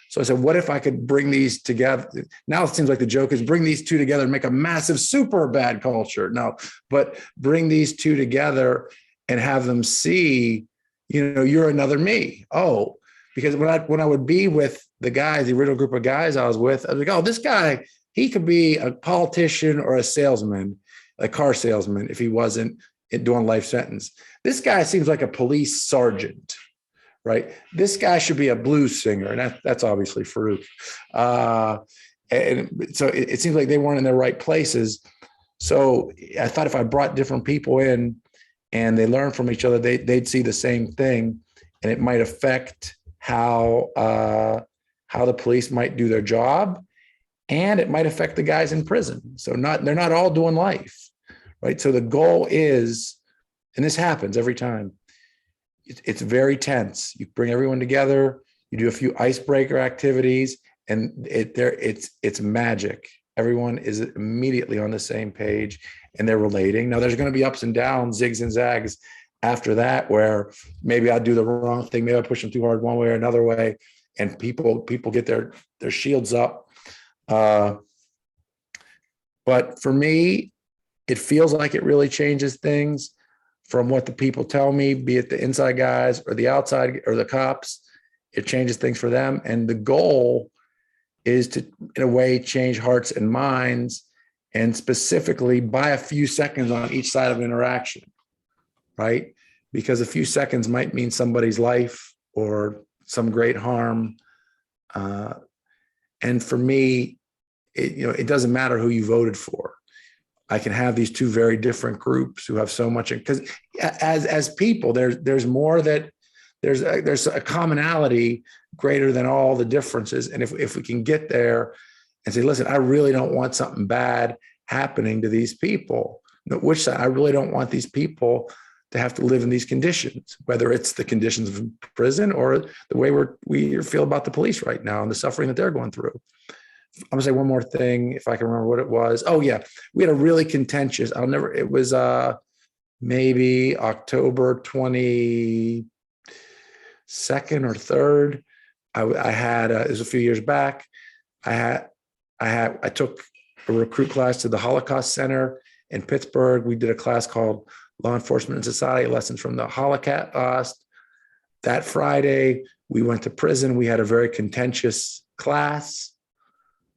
[SPEAKER 1] So I said, what if I could bring these together? Now it seems like the joke is bring these two together and make a massive, super bad culture. No, but bring these two together and have them see, you're another me. Oh, because when I would be with the guys, the original group of guys I was with, I was like, oh, this guy, he could be a politician or a salesman, a car salesman, if he wasn't doing life sentence. This guy seems like a police sergeant. Right, this guy should be a blues singer, and that's obviously Farouk. And so it seems like they weren't in their right places. So I thought if I brought different people in and they learn from each other, they'd see the same thing, and it might affect how the police might do their job, and it might affect the guys in prison. So they're not all doing life, right? So the goal is, and this happens every time, it's very tense. You bring everyone together, you do a few icebreaker activities, and it's magic. Everyone is immediately on the same page and they're relating. Now there's going to be ups and downs, zigs and zags after that, where maybe I do the wrong thing, maybe I push them too hard one way or another way, and people get their shields up. But for me, it feels like it really changes things. From what the people tell me, be it the inside guys or the outside or the cops, it changes things for them. And the goal is to, in a way, change hearts and minds, and specifically by a few seconds on each side of an interaction, right? Because a few seconds might mean somebody's life or some great harm. And for me, it doesn't matter who you voted for. I can have these two very different groups who have so much, because as people, there's more that there's a commonality greater than all the differences. And if we can get there and say, listen, I really don't want something bad happening to these people. Which side? I really don't want these people to have to live in these conditions, whether it's the conditions of prison or the way we feel about the police right now and the suffering that they're going through. I'm gonna say one more thing, if I can remember what it was. Oh yeah, we had a really contentious, it was maybe October 22nd or 3rd. I had, it was a few years back. I took a recruit class to the Holocaust Center in Pittsburgh. We did a class called Law Enforcement and Society, Lessons from the Holocaust. That Friday, we went to prison. We had a very contentious class.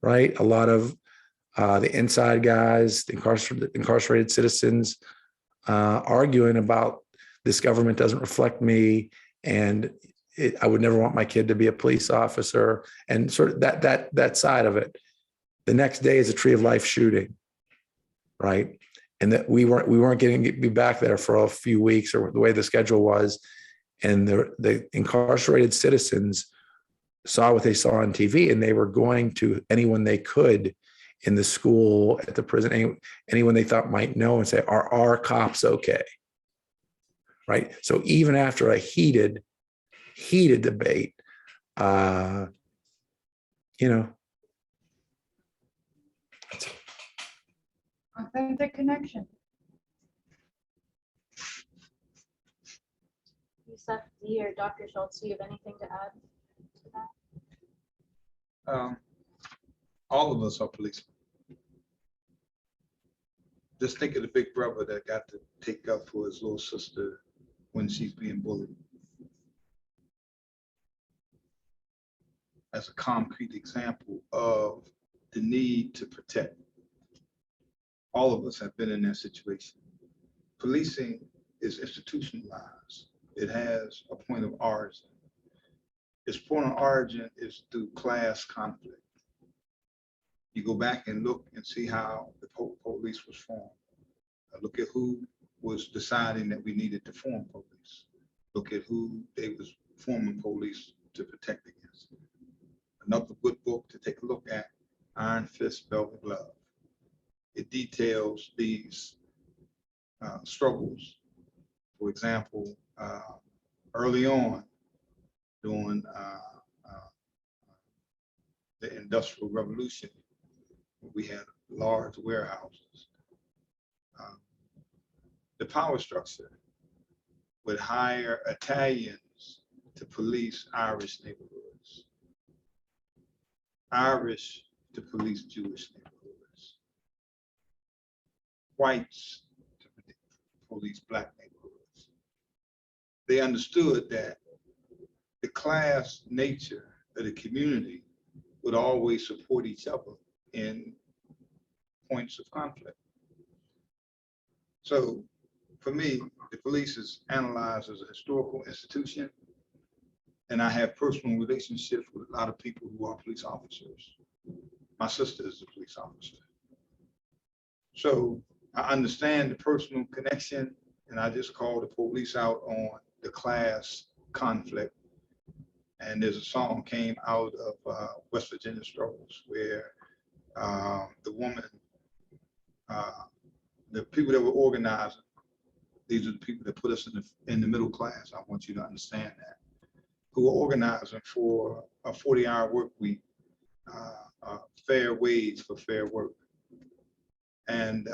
[SPEAKER 1] right? A lot of the inside guys, the incarcerated citizens arguing about this government doesn't reflect me, and I would never want my kid to be a police officer, and sort of that side of it. The next day is a Tree of Life shooting, right? And that we weren't getting to be back there for a few weeks, or the way the schedule was, and the incarcerated citizens saw what they saw on TV, and they were going to anyone they could in the school, at the prison, anyone they thought might know, and say, are our cops okay? Right. So even after a heated debate,
[SPEAKER 5] Authentic connection.
[SPEAKER 2] Yusef, D, or Dr. Schulze, do you have anything to add to that?
[SPEAKER 4] All of us are policemen. Just think of the big brother that got to take up for his little sister when she's being bullied. As a concrete example of the need to protect. All of us have been in that situation. Policing is institutionalized. It has a point of origin. Its point of origin is through class conflict. You go back and look and see how the police was formed. Look at who was deciding that we needed to form police. Look at who they was forming police to protect against. Another good book to take a look at, Iron Fist, Velvet Glove. It details these struggles. For example, early on during the Industrial Revolution, we had large warehouses. The power structure would hire Italians to police Irish neighborhoods, Irish to police Jewish neighborhoods, whites to police Black neighborhoods. They understood that the class nature of the community would always support each other in points of conflict. So for me, the police is analyzed as a historical institution, and I have personal relationships with a lot of people who are police officers. My sister is a police officer. So I understand the personal connection, and I just called the police out on the class conflict. And there's a song came out of West Virginia struggles where the woman, the people that were organizing, these are the people that put us in the middle class. I want you to understand that. Who were organizing for a 40-hour work week, fair wage for fair work. And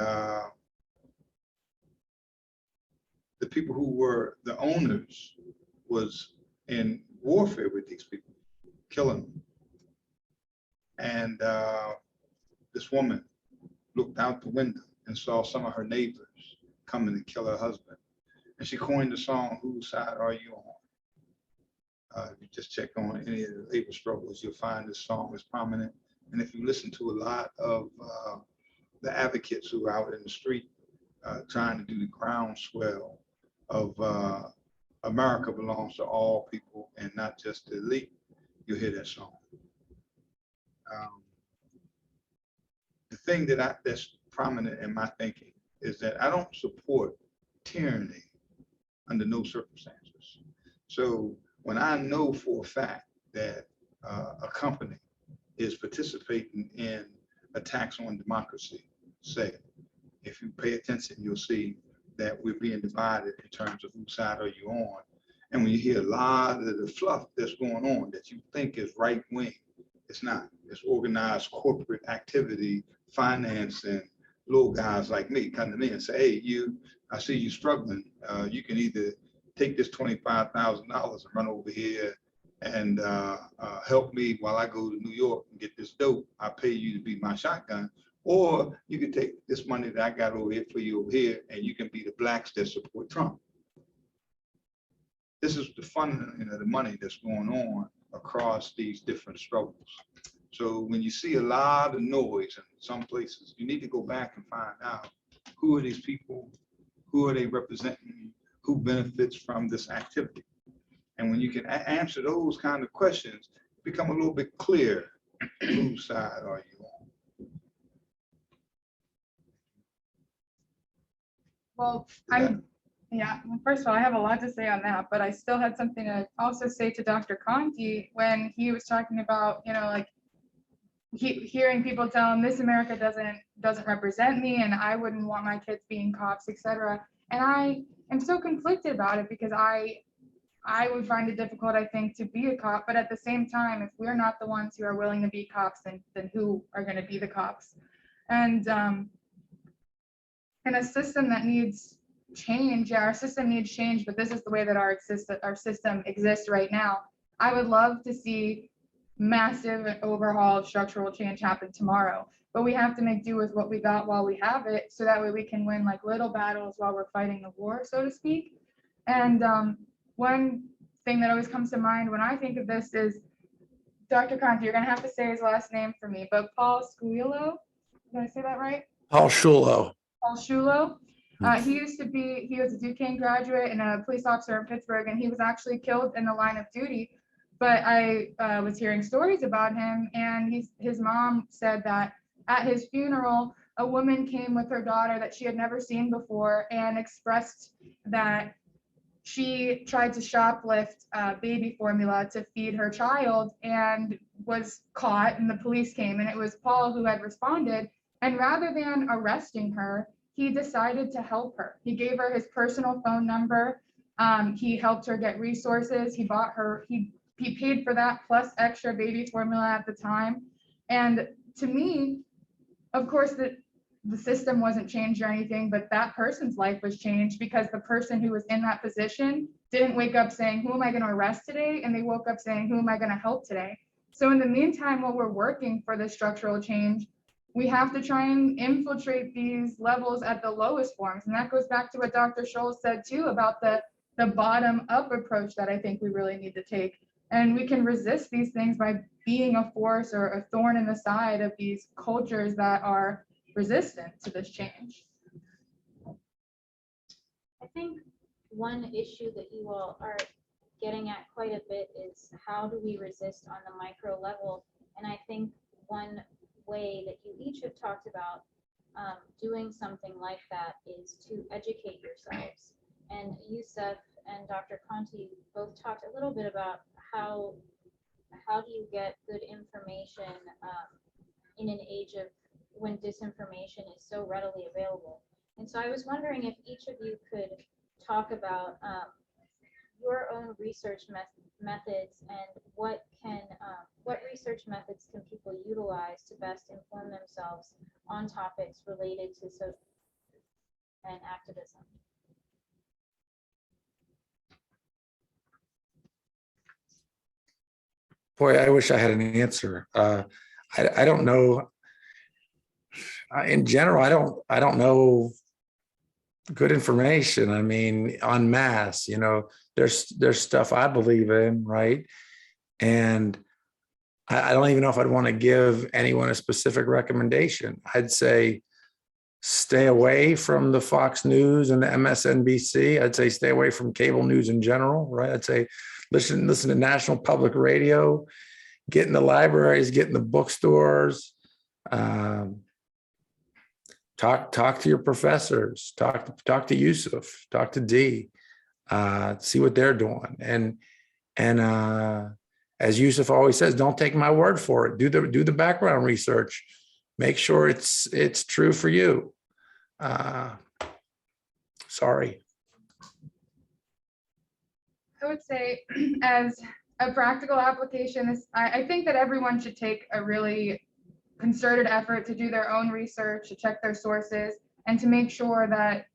[SPEAKER 4] the people who were the owners was in warfare with these people, killing them. And this woman looked out the window and saw some of her neighbors coming to kill her husband. And she coined the song, "Whose Side Are You On?" If you just check on any of the labor struggles, you'll find this song is prominent. And if you listen to a lot of the advocates who are out in the street trying to do the groundswell of America belongs to all people and not just the elite, you'll hear that song. The thing that's prominent in my thinking is that I don't support tyranny under no circumstances. So when I know for a fact that a company is participating in attacks on democracy, say, if you pay attention, you'll see that we're being divided in terms of whose side are you on. And when you hear a lot of the fluff that's going on that you think is right wing, it's not. It's organized corporate activity, financing little guys like me come to me and say, hey, I see you struggling. You can either take this $25,000 and run over here and help me while I go to New York and get this dope. I pay you to be my shotgun. Or you can take this money that I got over here for you over here, and you can be the blacks that support Trump. This is the funding of the money that's going on across these different struggles. So when you see a lot of noise in some places, you need to go back and find out who are these people, who are they representing, who benefits from this activity. And when you can answer those kind of questions, become a little bit clear whose side are you on.
[SPEAKER 5] Well, yeah, first of all, I have a lot to say on that, but I still had something to also say to Dr. Conti when he was talking about, like hearing people tell him this America doesn't represent me and I wouldn't want my kids being cops, etc. And I am so conflicted about it because I would find it difficult, I think, to be a cop, but at the same time, if we're not the ones who are willing to be cops, then who are going to be the cops? And in a system that needs change, yeah, our system needs change, but this is the way that our system exists right now. I would love to see massive overhaul of structural change happen tomorrow, but we have to make do with what we got while we have it, so that way we can win like little battles while we're fighting the war, so to speak. And one thing that always comes to mind when I think of this is Dr. Conti, you're gonna have to say his last name for me, but Paul Sciullo, did I say that right?
[SPEAKER 1] Paul Sciullo.
[SPEAKER 5] Paul Sciullo. He was a Duquesne graduate and a police officer in Pittsburgh, and he was actually killed in the line of duty. But I was hearing stories about him, and his mom said that at his funeral, a woman came with her daughter that she had never seen before and expressed that she tried to shoplift baby formula to feed her child and was caught, and the police came, and it was Paul who had responded. And rather than arresting her, he decided to help her. He gave her his personal phone number. He helped her get resources. He bought her, he paid for that plus extra baby formula at the time. And to me, of course, the system wasn't changed or anything, but that person's life was changed because the person who was in that position didn't wake up saying, who am I going to arrest today? And they woke up saying, who am I going to help today? So in the meantime, while we're working for this structural change, we have to try and infiltrate these levels at the lowest forms. And that goes back to what Dr. Schulze said too about the bottom up approach that I think we really need to take. And we can resist these things by being a force or a thorn in the side of these cultures that are resistant to this change.
[SPEAKER 2] I think one issue that you all are getting at quite a bit is how do we resist on the micro level? And I think one way that you each have talked about doing something like that is to educate yourselves. And Yusef and Dr. Conti both talked a little bit about how do you get good information in an age of when disinformation is so readily available. And so I was wondering if each of you could talk about your own research methods and what research methods can people utilize to best inform themselves on topics related to social and activism.
[SPEAKER 1] Boy, I wish I had an answer. I don't know. In general, I don't know good information. I mean, en masse, there's stuff I believe in, right? And I don't even know if I'd want to give anyone a specific recommendation. I'd say stay away from the Fox News and the MSNBC. I'd say stay away from cable news in general, right? I'd say listen to National Public Radio, get in the libraries, get in the bookstores, talk to your professors, talk to Yusef, talk to Dee, see what they're doing. And as Yusef always says, don't take my word for it. Do the background research. Make sure it's true for you. Sorry.
[SPEAKER 5] I would say as a practical application, I think that everyone should take a really concerted effort to do their own research, to check their sources, and to make sure that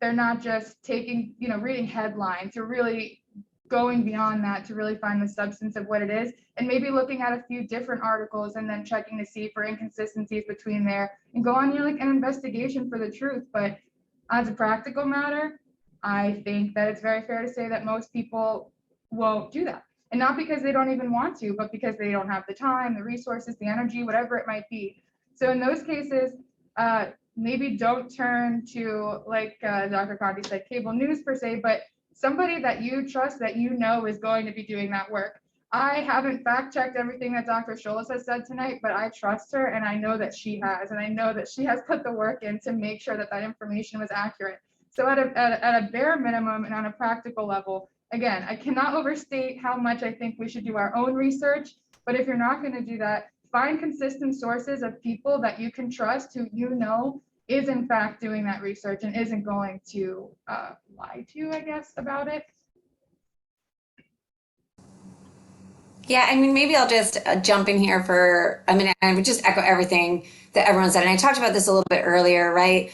[SPEAKER 5] they're not just taking, reading headlines, or really going beyond that to really find the substance of what it is, and maybe looking at a few different articles and then checking to see for inconsistencies between there and go on like an investigation for the truth. But as a practical matter, I think that it's very fair to say that most people won't do that. And not because they don't even want to, but because they don't have the time, the resources, the energy, whatever it might be. So in those cases, maybe don't turn to, like Dr. Conti said, cable news per se, but somebody that you trust, that you know is going to be doing that work. I haven't fact checked everything that Dr. Schulze has said tonight, but I trust her and I know that she has, and I know that she has put the work in to make sure that that information was accurate. So at a bare minimum and on a practical level, again, I cannot overstate how much I think we should do our own research, but if you're not going to do that, find consistent sources of people that you can trust who you know is in fact doing that research and isn't going to lie to you, I guess, about it.
[SPEAKER 3] Yeah, I mean, maybe I'll just jump in here for a minute and I would just echo everything that everyone said. And I talked about this a little bit earlier, right?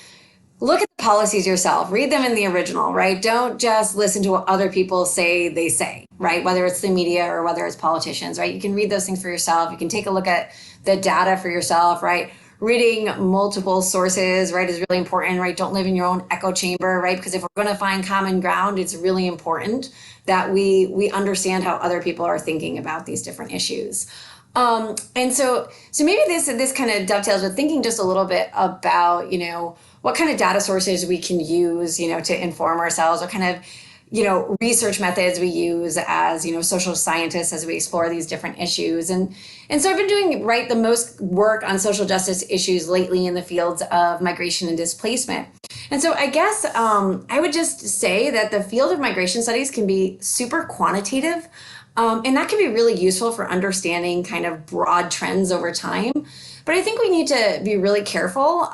[SPEAKER 3] Look at the policies yourself, read them in the original, right? Don't just listen to what other people say they say, right? Whether it's the media or whether it's politicians, right? You can read those things for yourself. You can take a look at the data for yourself, right? Reading multiple sources, right, is really important, right? Don't live in your own echo chamber, right? Because if we're going to find common ground, it's really important that we understand how other people are thinking about these different issues. And so maybe this kind of dovetails with thinking just a little bit about, what kind of data sources we can use, to inform ourselves, what kind of, research methods we use as, social scientists as we explore these different issues. And so I've been doing, the most work on social justice issues lately in the fields of migration and displacement. And so I guess I would just say that the field of migration studies can be super quantitative. And that can be really useful for understanding kind of broad trends over time. But I think we need to be really careful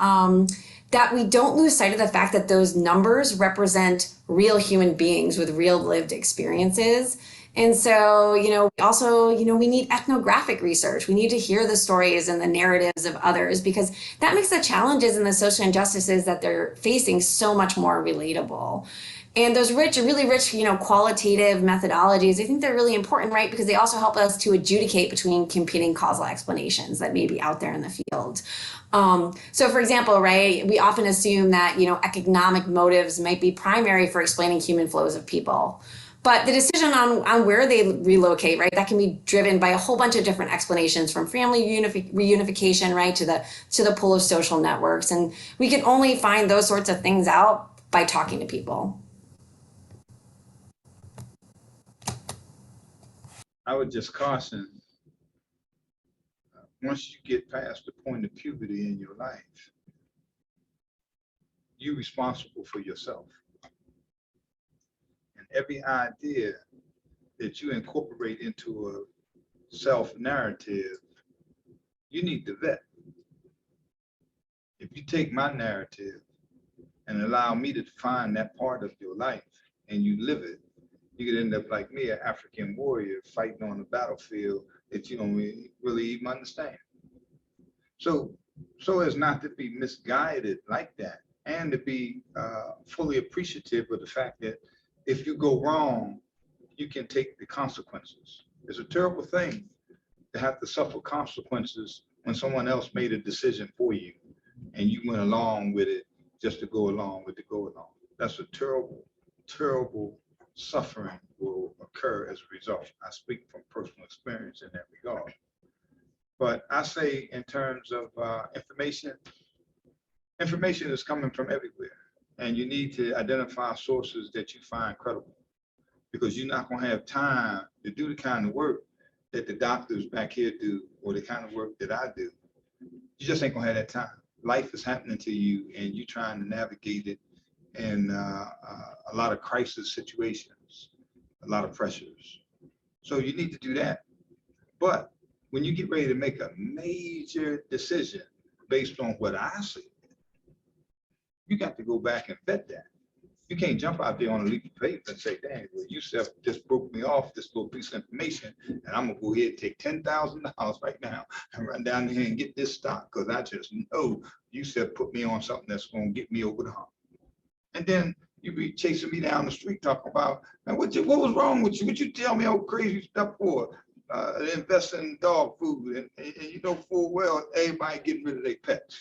[SPEAKER 3] that we don't lose sight of the fact that those numbers represent real human beings with real lived experiences. And so, we need ethnographic research. We need to hear the stories and the narratives of others because that makes the challenges and the social injustices that they're facing so much more relatable. And those really rich, qualitative methodologies, I think they're really important, right? Because they also help us to adjudicate between competing causal explanations that may be out there in the field. So for example, right, we often assume that, economic motives might be primary for explaining human flows of people. But the decision on where they relocate, right, that can be driven by a whole bunch of different explanations from family reunification, right, to the pull of social networks. And we can only find those sorts of things out by talking to people.
[SPEAKER 4] I would just caution, once you get past the point of puberty in your life, you're responsible for yourself. And every idea that you incorporate into a self-narrative, you need to vet. If you take my narrative and allow me to define that part of your life and you live it, you could end up like me, an African warrior fighting on the battlefield that you don't really even understand. So as not to be misguided like that, and to be fully appreciative of the fact that if you go wrong, you can take the consequences. It's a terrible thing to have to suffer consequences when someone else made a decision for you and you went along with it just to go along with the go along. That's a terrible, terrible suffering will occur as a result. I speak from personal experience in that regard. But I say in terms of information is coming from everywhere. And you need to identify sources that you find credible because you're not gonna have time to do the kind of work that the doctors back here do or the kind of work that I do. You just ain't gonna have that time. Life is happening to you and you're trying to navigate it in a lot of crisis situations, a lot of pressures. So you need to do that. But when you get ready to make a major decision based on what I see, you got to go back and vet that. You can't jump out there on a leap of faith and say, dang, well, Yusef just broke me off this little piece of information and I'm gonna go ahead and take $10,000 right now and run down here and get this stock because I just know Yusef put me on something that's gonna get me over the hump. And then you be chasing me down the street talking about, man, what was wrong with you? What you tell me all crazy stuff for? Invest in dog food and you know full well everybody getting rid of their pets.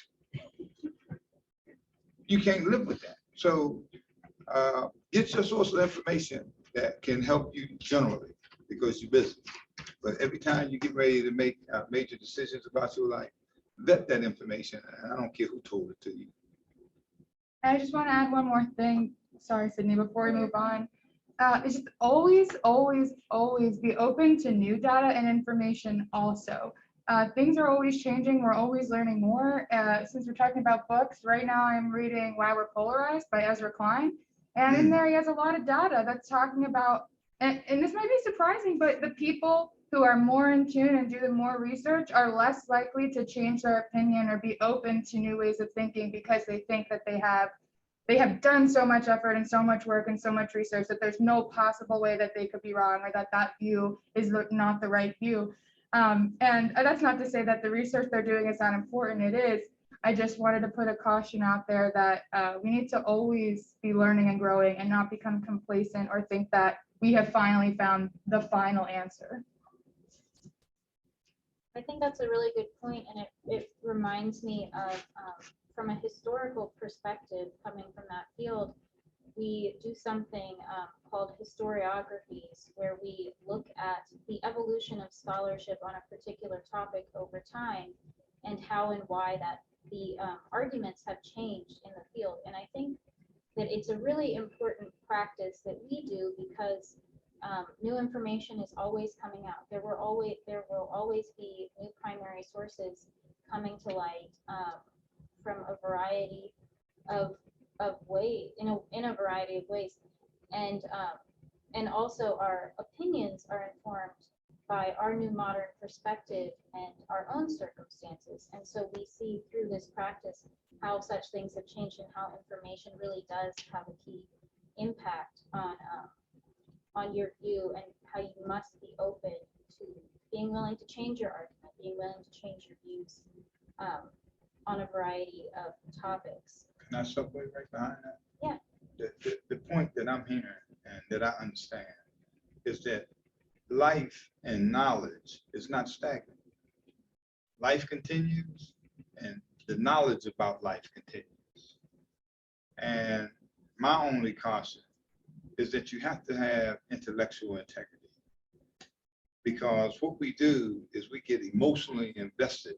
[SPEAKER 4] You can't live with that. So get your source of information that can help you generally. The because you're busy. But every time you get ready to make major decisions about your life, vet that information, and I don't care who told it to you.
[SPEAKER 5] I just want to add one more thing. Sorry, Sydney, before we move on. It's just always, always, always be open to new data and information also. Things are always changing. We're always learning more. Since we're talking about books, right now I'm reading Why We're Polarized by Ezra Klein. And in there he has a lot of data that's talking about, and this might be surprising, but the people who are more in tune and do the more research are less likely to change their opinion or be open to new ways of thinking because they think that they have done so much effort and so much work and so much research that there's no possible way that they could be wrong or that view is not the right view. And that's not to say that the research they're doing is not important. It is. I just wanted to put a caution out there that we need to always be learning and growing and not become complacent or think that we have finally found the final answer.
[SPEAKER 2] I think that's a really good point, and it reminds me of, from a historical perspective, coming from that field, we do something called historiographies, where we look at the evolution of scholarship on a particular topic over time and how and why that the arguments have changed in the field. And I think that it's a really important practice that we do because new information is always coming out. There will always be new primary sources coming to light from a variety of ways, in a variety of ways, and also our opinions are informed by our new modern perspective and our own circumstances. And so we see through this practice how such things have changed and how information really does have a key impact on your view, and how you must be open to being willing to change your argument, being willing to change your views on a variety of topics.
[SPEAKER 4] Can I segue right behind that?
[SPEAKER 2] Yeah.
[SPEAKER 4] The point that I'm hearing and that I understand is that life and knowledge is not stagnant. Life continues and the knowledge about life continues. And my only caution is that you have to have intellectual integrity, because what we do is we get emotionally invested,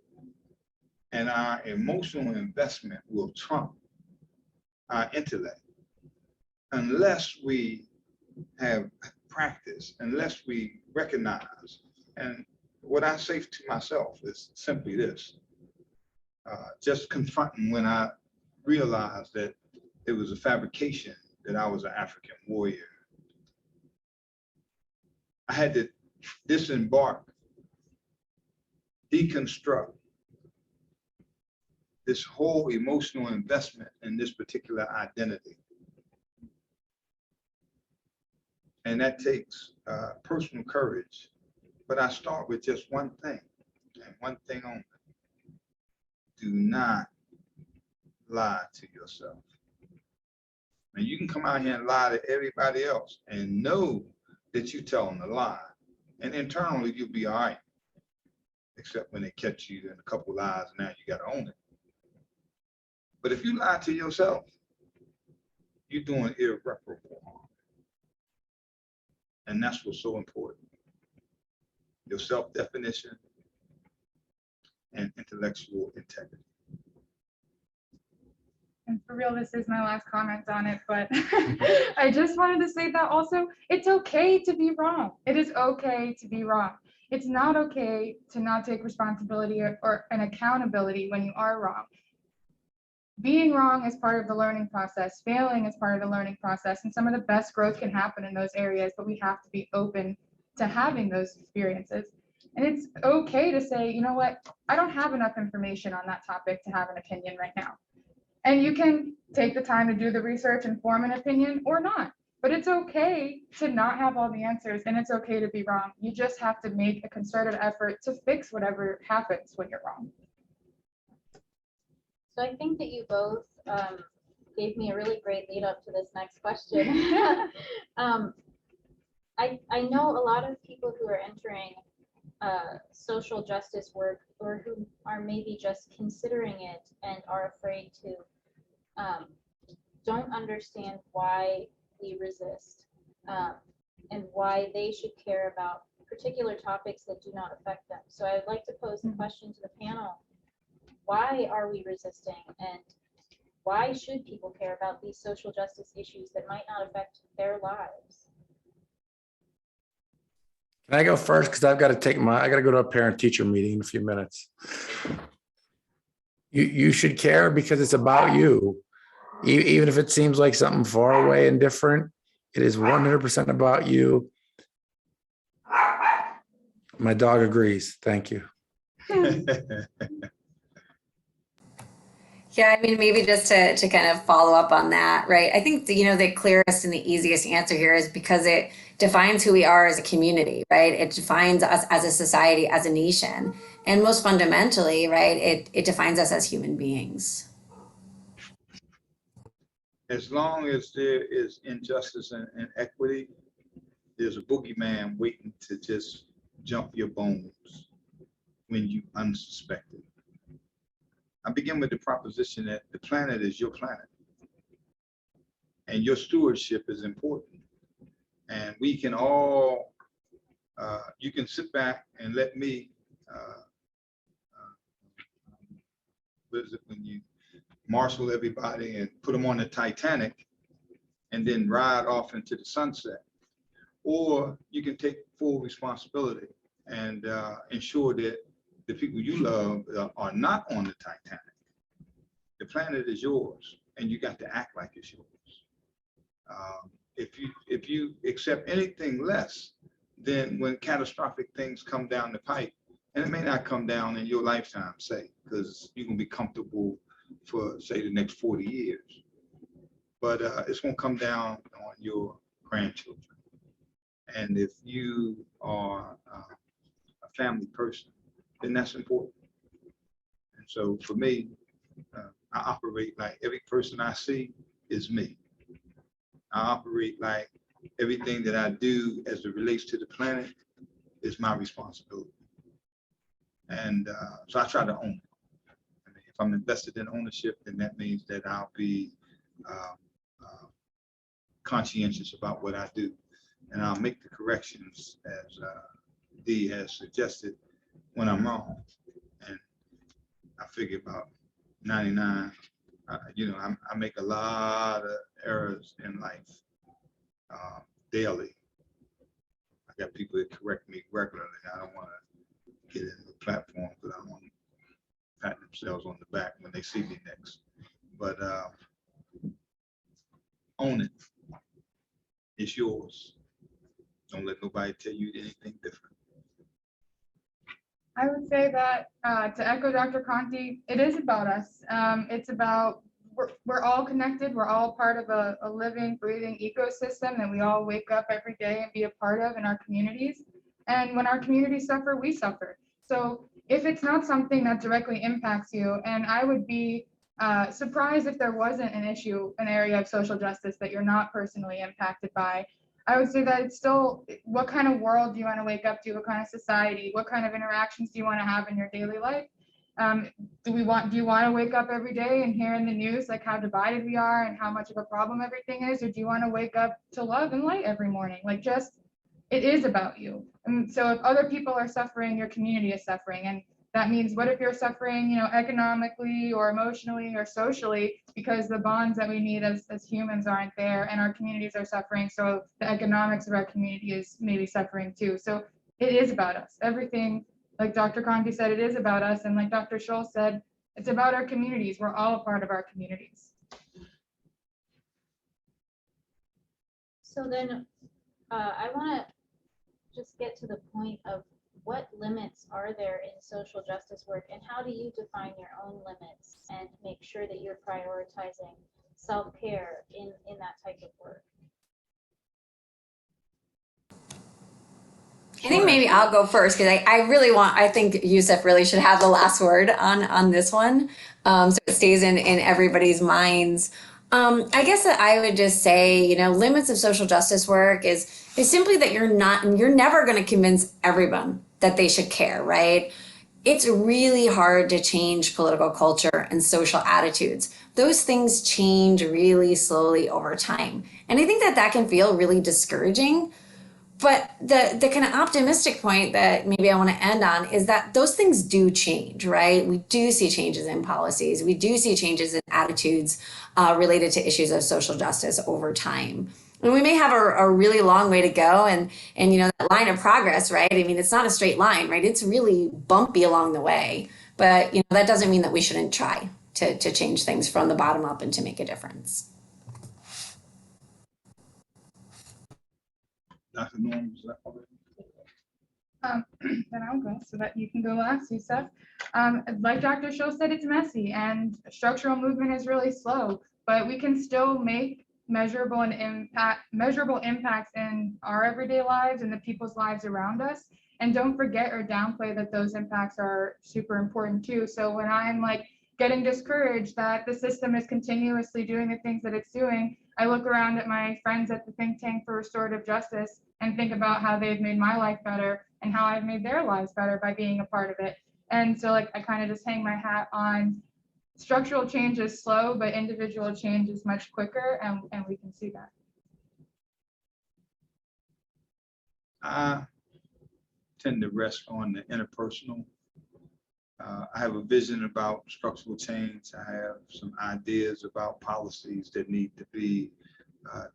[SPEAKER 4] and our emotional investment will trump our intellect unless we have practice, unless we recognize. And what I say to myself is simply this, just confronting when I realized that it was a fabrication that I was an African warrior. I had to disembark, deconstruct this whole emotional investment in this particular identity. And that takes personal courage. But I start with just one thing, and one thing only. Do not lie to yourself. And you can come out here and lie to everybody else and know that you're telling a lie. And internally, you'll be all right. Except when they catch you in a couple lies, now you got to own it. But if you lie to yourself, you're doing irreparable harm. And that's what's so important. Your self-definition and intellectual integrity.
[SPEAKER 5] And for real, this is my last comment on it, but I just wanted to say that also, it's okay to be wrong. It is okay to be wrong. It's not okay to not take responsibility or an accountability when you are wrong. Being wrong is part of the learning process. Failing is part of the learning process. And some of the best growth can happen in those areas, but we have to be open to having those experiences. And it's okay to say, you know what, I don't have enough information on that topic to have an opinion right now. And you can take the time to do the research and form an opinion or not. But it's okay to not have all the answers, and it's okay to be wrong. You just have to make a concerted effort to fix whatever happens when you're wrong.
[SPEAKER 2] So I think that you both gave me a really great lead up to this next question. I know a lot of people who are entering social justice work, or who are maybe just considering it and are afraid to, don't understand why we resist. and why they should care about particular topics that do not affect them. So I would like to pose the question to the panel. Why are we resisting, and why should people care about these social justice issues that might not affect their lives?
[SPEAKER 1] Can I go first? Because I got to go to a parent teacher meeting in a few minutes. You should care because it's about you. Even if it seems like something far away and different, it is 100% about you. My dog agrees. Thank you.
[SPEAKER 3] Yeah, I mean, maybe just to kind of follow up on that, right? I think the clearest and the easiest answer here is because it defines who we are as a community, right? It defines us as a society, as a nation, and most fundamentally, right, it defines us as human beings.
[SPEAKER 4] As long as there is injustice and inequity, there's a boogeyman waiting to just jump your bones when you unsuspect it. I begin with the proposition that the planet is your planet, and your stewardship is important. And we can all, you can sit back and let me, what is it when you marshal everybody and put them on the Titanic and then ride off into the sunset? Or you can take full responsibility and ensure that the people you love are not on the Titanic. The planet is yours, and you got to act like it's yours. If you accept anything less, then when catastrophic things come down the pipe, and it may not come down in your lifetime, say, because you're gonna be comfortable for, say, the next 40 years, but it's gonna come down on your grandchildren. And if you are a family person, then that's important. And so for me, I operate like every person I see is me. I operate like everything that I do as it relates to the planet is my responsibility. And so I try to own it. I mean, if I'm invested in ownership, then that means that I'll be conscientious about what I do. And I'll make the corrections as Dee has suggested when I'm wrong. And I figure about 99, I make a lot of errors in life daily. I got people that correct me regularly. I don't want to get into the platform because I don't want to pat themselves on the back when they see me next. But own it. It's yours. Don't let nobody tell you anything different.
[SPEAKER 5] I would say that to echo Dr. Conti, it is about us. It's about we're all connected. We're all part of a living, breathing ecosystem that we all wake up every day and be a part of in our communities. And when our communities suffer, we suffer. So if it's not something that directly impacts you, and I would be surprised if there wasn't an issue, an area of social justice that you're not personally impacted by, I would say that it's still, what kind of world do you want to wake up to? What kind of society? What kind of interactions do you want to have in your daily life? Do you want to wake up every day and hear in the news like how divided we are and how much of a problem everything is? Or do you want to wake up to love and light every morning? Like, just, it is about you. And so if other people are suffering, your community is suffering. And that means, what if you're suffering, economically or emotionally or socially, because the bonds that we need as humans aren't there, and our communities are suffering. So the economics of our community is maybe suffering too. So it is about us. Everything, like Dr. Conti said, it is about us. And like Dr. Schulze said, it's about our communities. We're all a part of our communities.
[SPEAKER 2] So then I want to just get to the point of, what limits are there in social justice work, and how do you define your own limits and make sure that you're prioritizing self-care in that type of work?
[SPEAKER 3] I think maybe I'll go first because I think Yusef really should have the last word on this one, so it stays in everybody's minds. I guess that I would just say, limits of social justice work is simply that you're never going to convince everyone that they should care, right? It's really hard to change political culture and social attitudes. Those things change really slowly over time. And I think that can feel really discouraging. But the kind of optimistic point that maybe I want to end on is that those things do change, right? We do see changes in policies. We do see changes in attitudes related to issues of social justice over time. And we may have a really long way to go, and that line of progress, right? I mean, it's not a straight line, right? It's really bumpy along the way. But that doesn't mean that we shouldn't try to change things from the bottom up and to make a difference.
[SPEAKER 4] Dr. Norm, was that already?
[SPEAKER 5] Then I'll go so that you can go last, Yusef. Like Dr. Schulze said, it's messy and structural movement is really slow, but we can still make measurable impacts in our everyday lives and the people's lives around us. And don't forget or downplay that those impacts are super important too. So when I'm getting discouraged that the system is continuously doing the things that it's doing, I look around at my friends at the Think Tank for Restorative Justice and think about how they've made my life better and how I've made their lives better by being a part of it. And so I kind of just hang my hat on structural change is slow, but individual change is much quicker, and we can see that.
[SPEAKER 4] I tend to rest on the interpersonal. I have a vision about structural change. I have some ideas about policies that need to be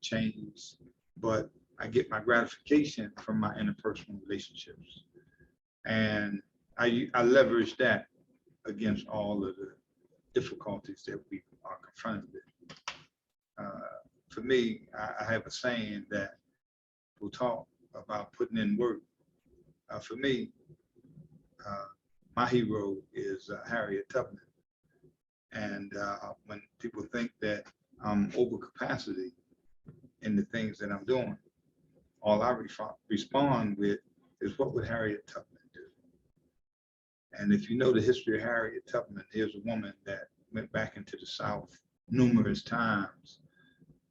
[SPEAKER 4] changed, but I get my gratification from my interpersonal relationships. And I leverage that against all of the difficulties that we are confronted with. For me, I have a saying that we'll talk about putting in work. For me, my hero is Harriet Tubman. And when people think that I'm over capacity in the things that I'm doing, all I respond with is, what would Harriet Tubman do? And if you know the history of Harriet Tubman, here's a woman that went back into the South numerous times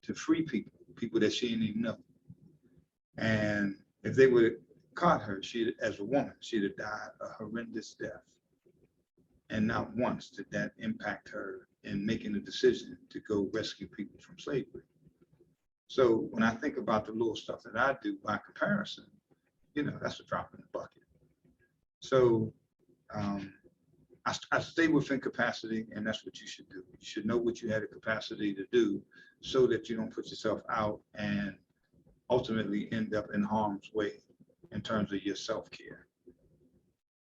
[SPEAKER 4] to free people that she didn't even know. And if they would have caught her, as a woman, she'd have died a horrendous death. And not once did that impact her in making a decision to go rescue people from slavery. So when I think about the little stuff that I do by comparison, that's a drop in the bucket. So I stay within capacity, and that's what you should do. You should know what you had a capacity to do so that you don't put yourself out and ultimately end up in harm's way in terms of your self-care.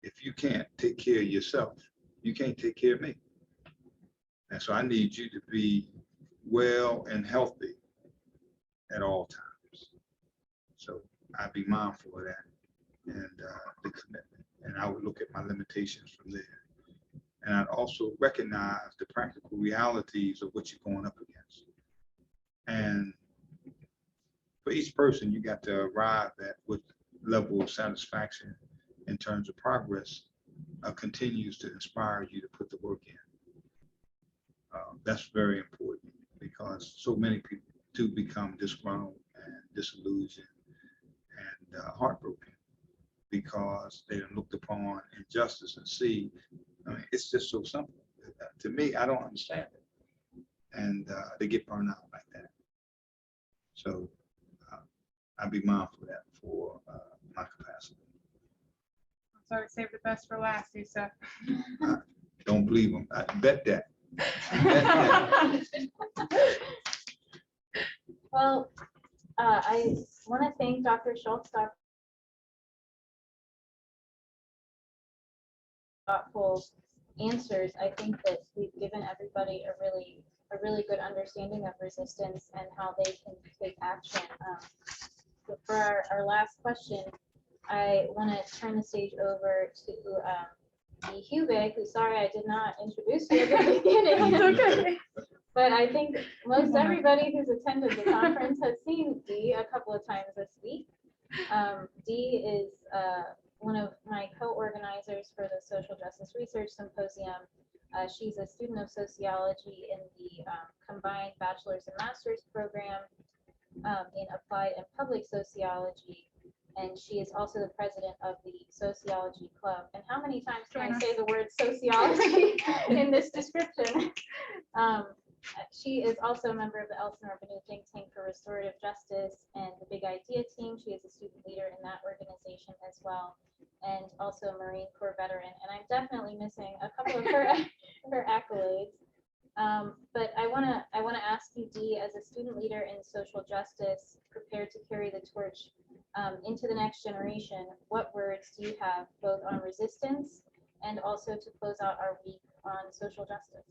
[SPEAKER 4] If you can't take care of yourself, you can't take care of me. And so I need you to be well and healthy at all times. So I'd be mindful of that and the commitment. And I would look at my limitations from there. And I'd also recognize the practical realities of what you're going up against. And for each person, you got to arrive at what level of satisfaction in terms of progress continues to inspire you to put the work in. That's very important, because so many people do become disgruntled and disillusioned and heartbroken because they have looked upon injustice and see, it's just so simple. To me, I don't understand it. And they get burned out like that. So I'd be mindful of that for my capacity.
[SPEAKER 5] So I would save the best for last, Yusef.
[SPEAKER 4] Don't believe them. I bet that.
[SPEAKER 2] Well, I want to thank Dr. Schulze, thoughtful answers. I think that we've given everybody a really good understanding of resistance and how they can take action. But for our last question, I want to turn the stage over to the Hubay, who, sorry I did not introduce you at the beginning.
[SPEAKER 5] Okay.
[SPEAKER 2] But I think most everybody who's attended the conference has seen Dee a couple of times this week. Dee is one of my co-organizers for the Social Justice Research Symposium. She's a student of sociology in the combined bachelor's and master's program in applied and public sociology. And she is also the president of the Sociology Club. And how many times can I say the word sociology in this description? She is also a member of the Elsinore-Bennu Think Tank for Restorative Justice and the Big Idea team. She is a student leader in that organization as well, and also a Marine Corps veteran. And I'm definitely missing a couple of her accolades. But I wanna ask you, Dee, as a student leader in social justice, prepared to carry the torch into the next generation, what words do you have both on resistance and also to close out our week on social justice?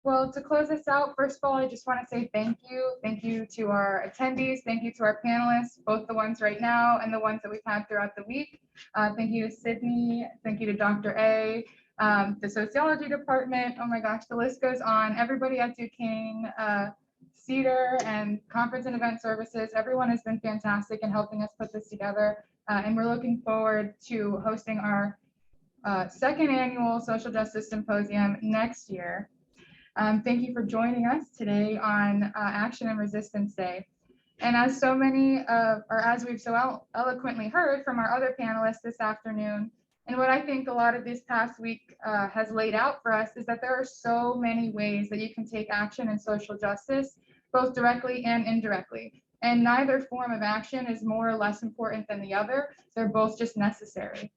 [SPEAKER 5] Well, to close this out, first of all, I just want to say thank you. Thank you to our attendees. Thank you to our panelists, both the ones right now and the ones that we've had throughout the week. Thank you to Sydney. Thank you to Dr. A, the sociology department. Oh my gosh, the list goes on. Everybody at Duquesne, Cedar, and conference and event services. Everyone has been fantastic in helping us put this together. And we're looking forward to hosting our second annual Social Justice Symposium next year. Thank you for joining us today on Action and Resistance Day. And as so many, or as we've so eloquently heard from our other panelists this afternoon, and what I think a lot of this past week has laid out for us is that there are so many ways that you can take action in social justice, both directly and indirectly. And neither form of action is more or less important than the other. They're both just necessary.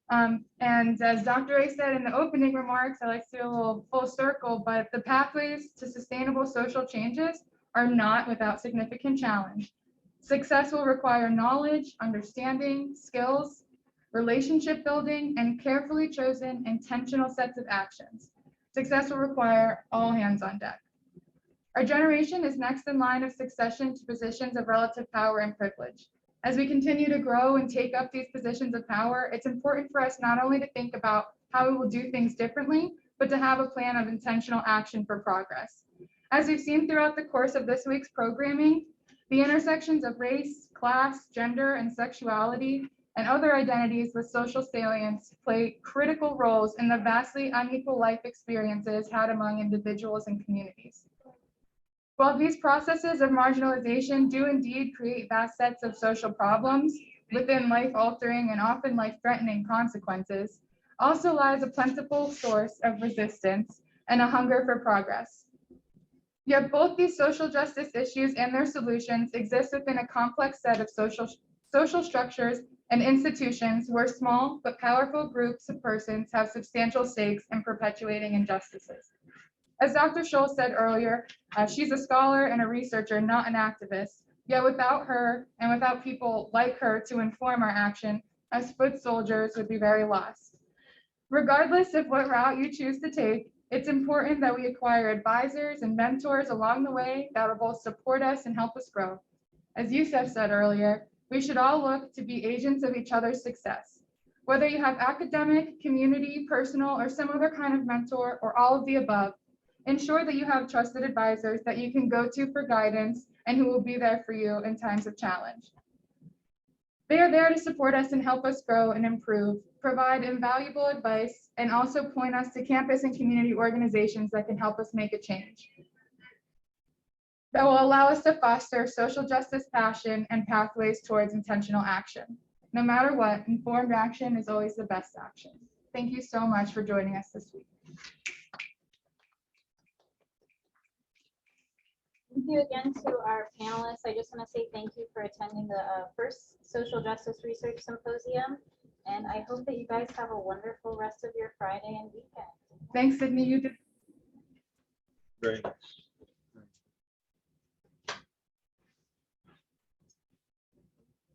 [SPEAKER 5] And as Dr. A said in the opening remarks, I like to do a little full circle, but the pathways to sustainable social changes are not without significant challenge. Success will require knowledge, understanding, skills, relationship building, and carefully chosen intentional sets of actions. Success will require all hands on deck. Our generation is next in line of succession to positions of relative power and privilege. As we continue to grow and take up these positions of power, it's important for us not only to think about how we will do things differently, but to have a plan of intentional action for progress. As we've seen throughout the course of this week's programming, the intersections of race, class, gender, and sexuality, and other identities with social salience play critical roles in the vastly unequal life experiences had among individuals and communities. While these processes of marginalization do indeed create vast sets of social problems within life-altering and often life-threatening consequences, also lies a plentiful source of resistance and a hunger for progress. Yet both these social justice issues and their solutions exist within a complex set of social structures and institutions where small but powerful groups of persons have substantial stakes in perpetuating injustices. As Dr. Schulze said earlier, she's a scholar and a researcher, not an activist. Yet without her and without people like her to inform our action, us foot soldiers would be very lost. Regardless of what route you choose to take, it's important that we acquire advisors and mentors along the way that will both support us and help us grow. As Yusef said earlier, we should all look to be agents of each other's success. Whether you have academic, community, personal, or some other kind of mentor, or all of the above, ensure that you have trusted advisors that you can go to for guidance and who will be there for you in times of challenge. They are there to support us and help us grow and improve, provide invaluable advice, and also point us to campus and community organizations that can help us make a change. That will allow us to foster social justice passion and pathways towards intentional action. No matter what, informed action is always the best action. Thank you so much for joining us this week.
[SPEAKER 2] Thank you again to our panelists. I just want to say thank you for attending the first Social Justice Research Symposium, and I hope that you guys have a wonderful rest of your Friday and weekend.
[SPEAKER 5] Thanks, Sydney. You did.
[SPEAKER 4] Very nice.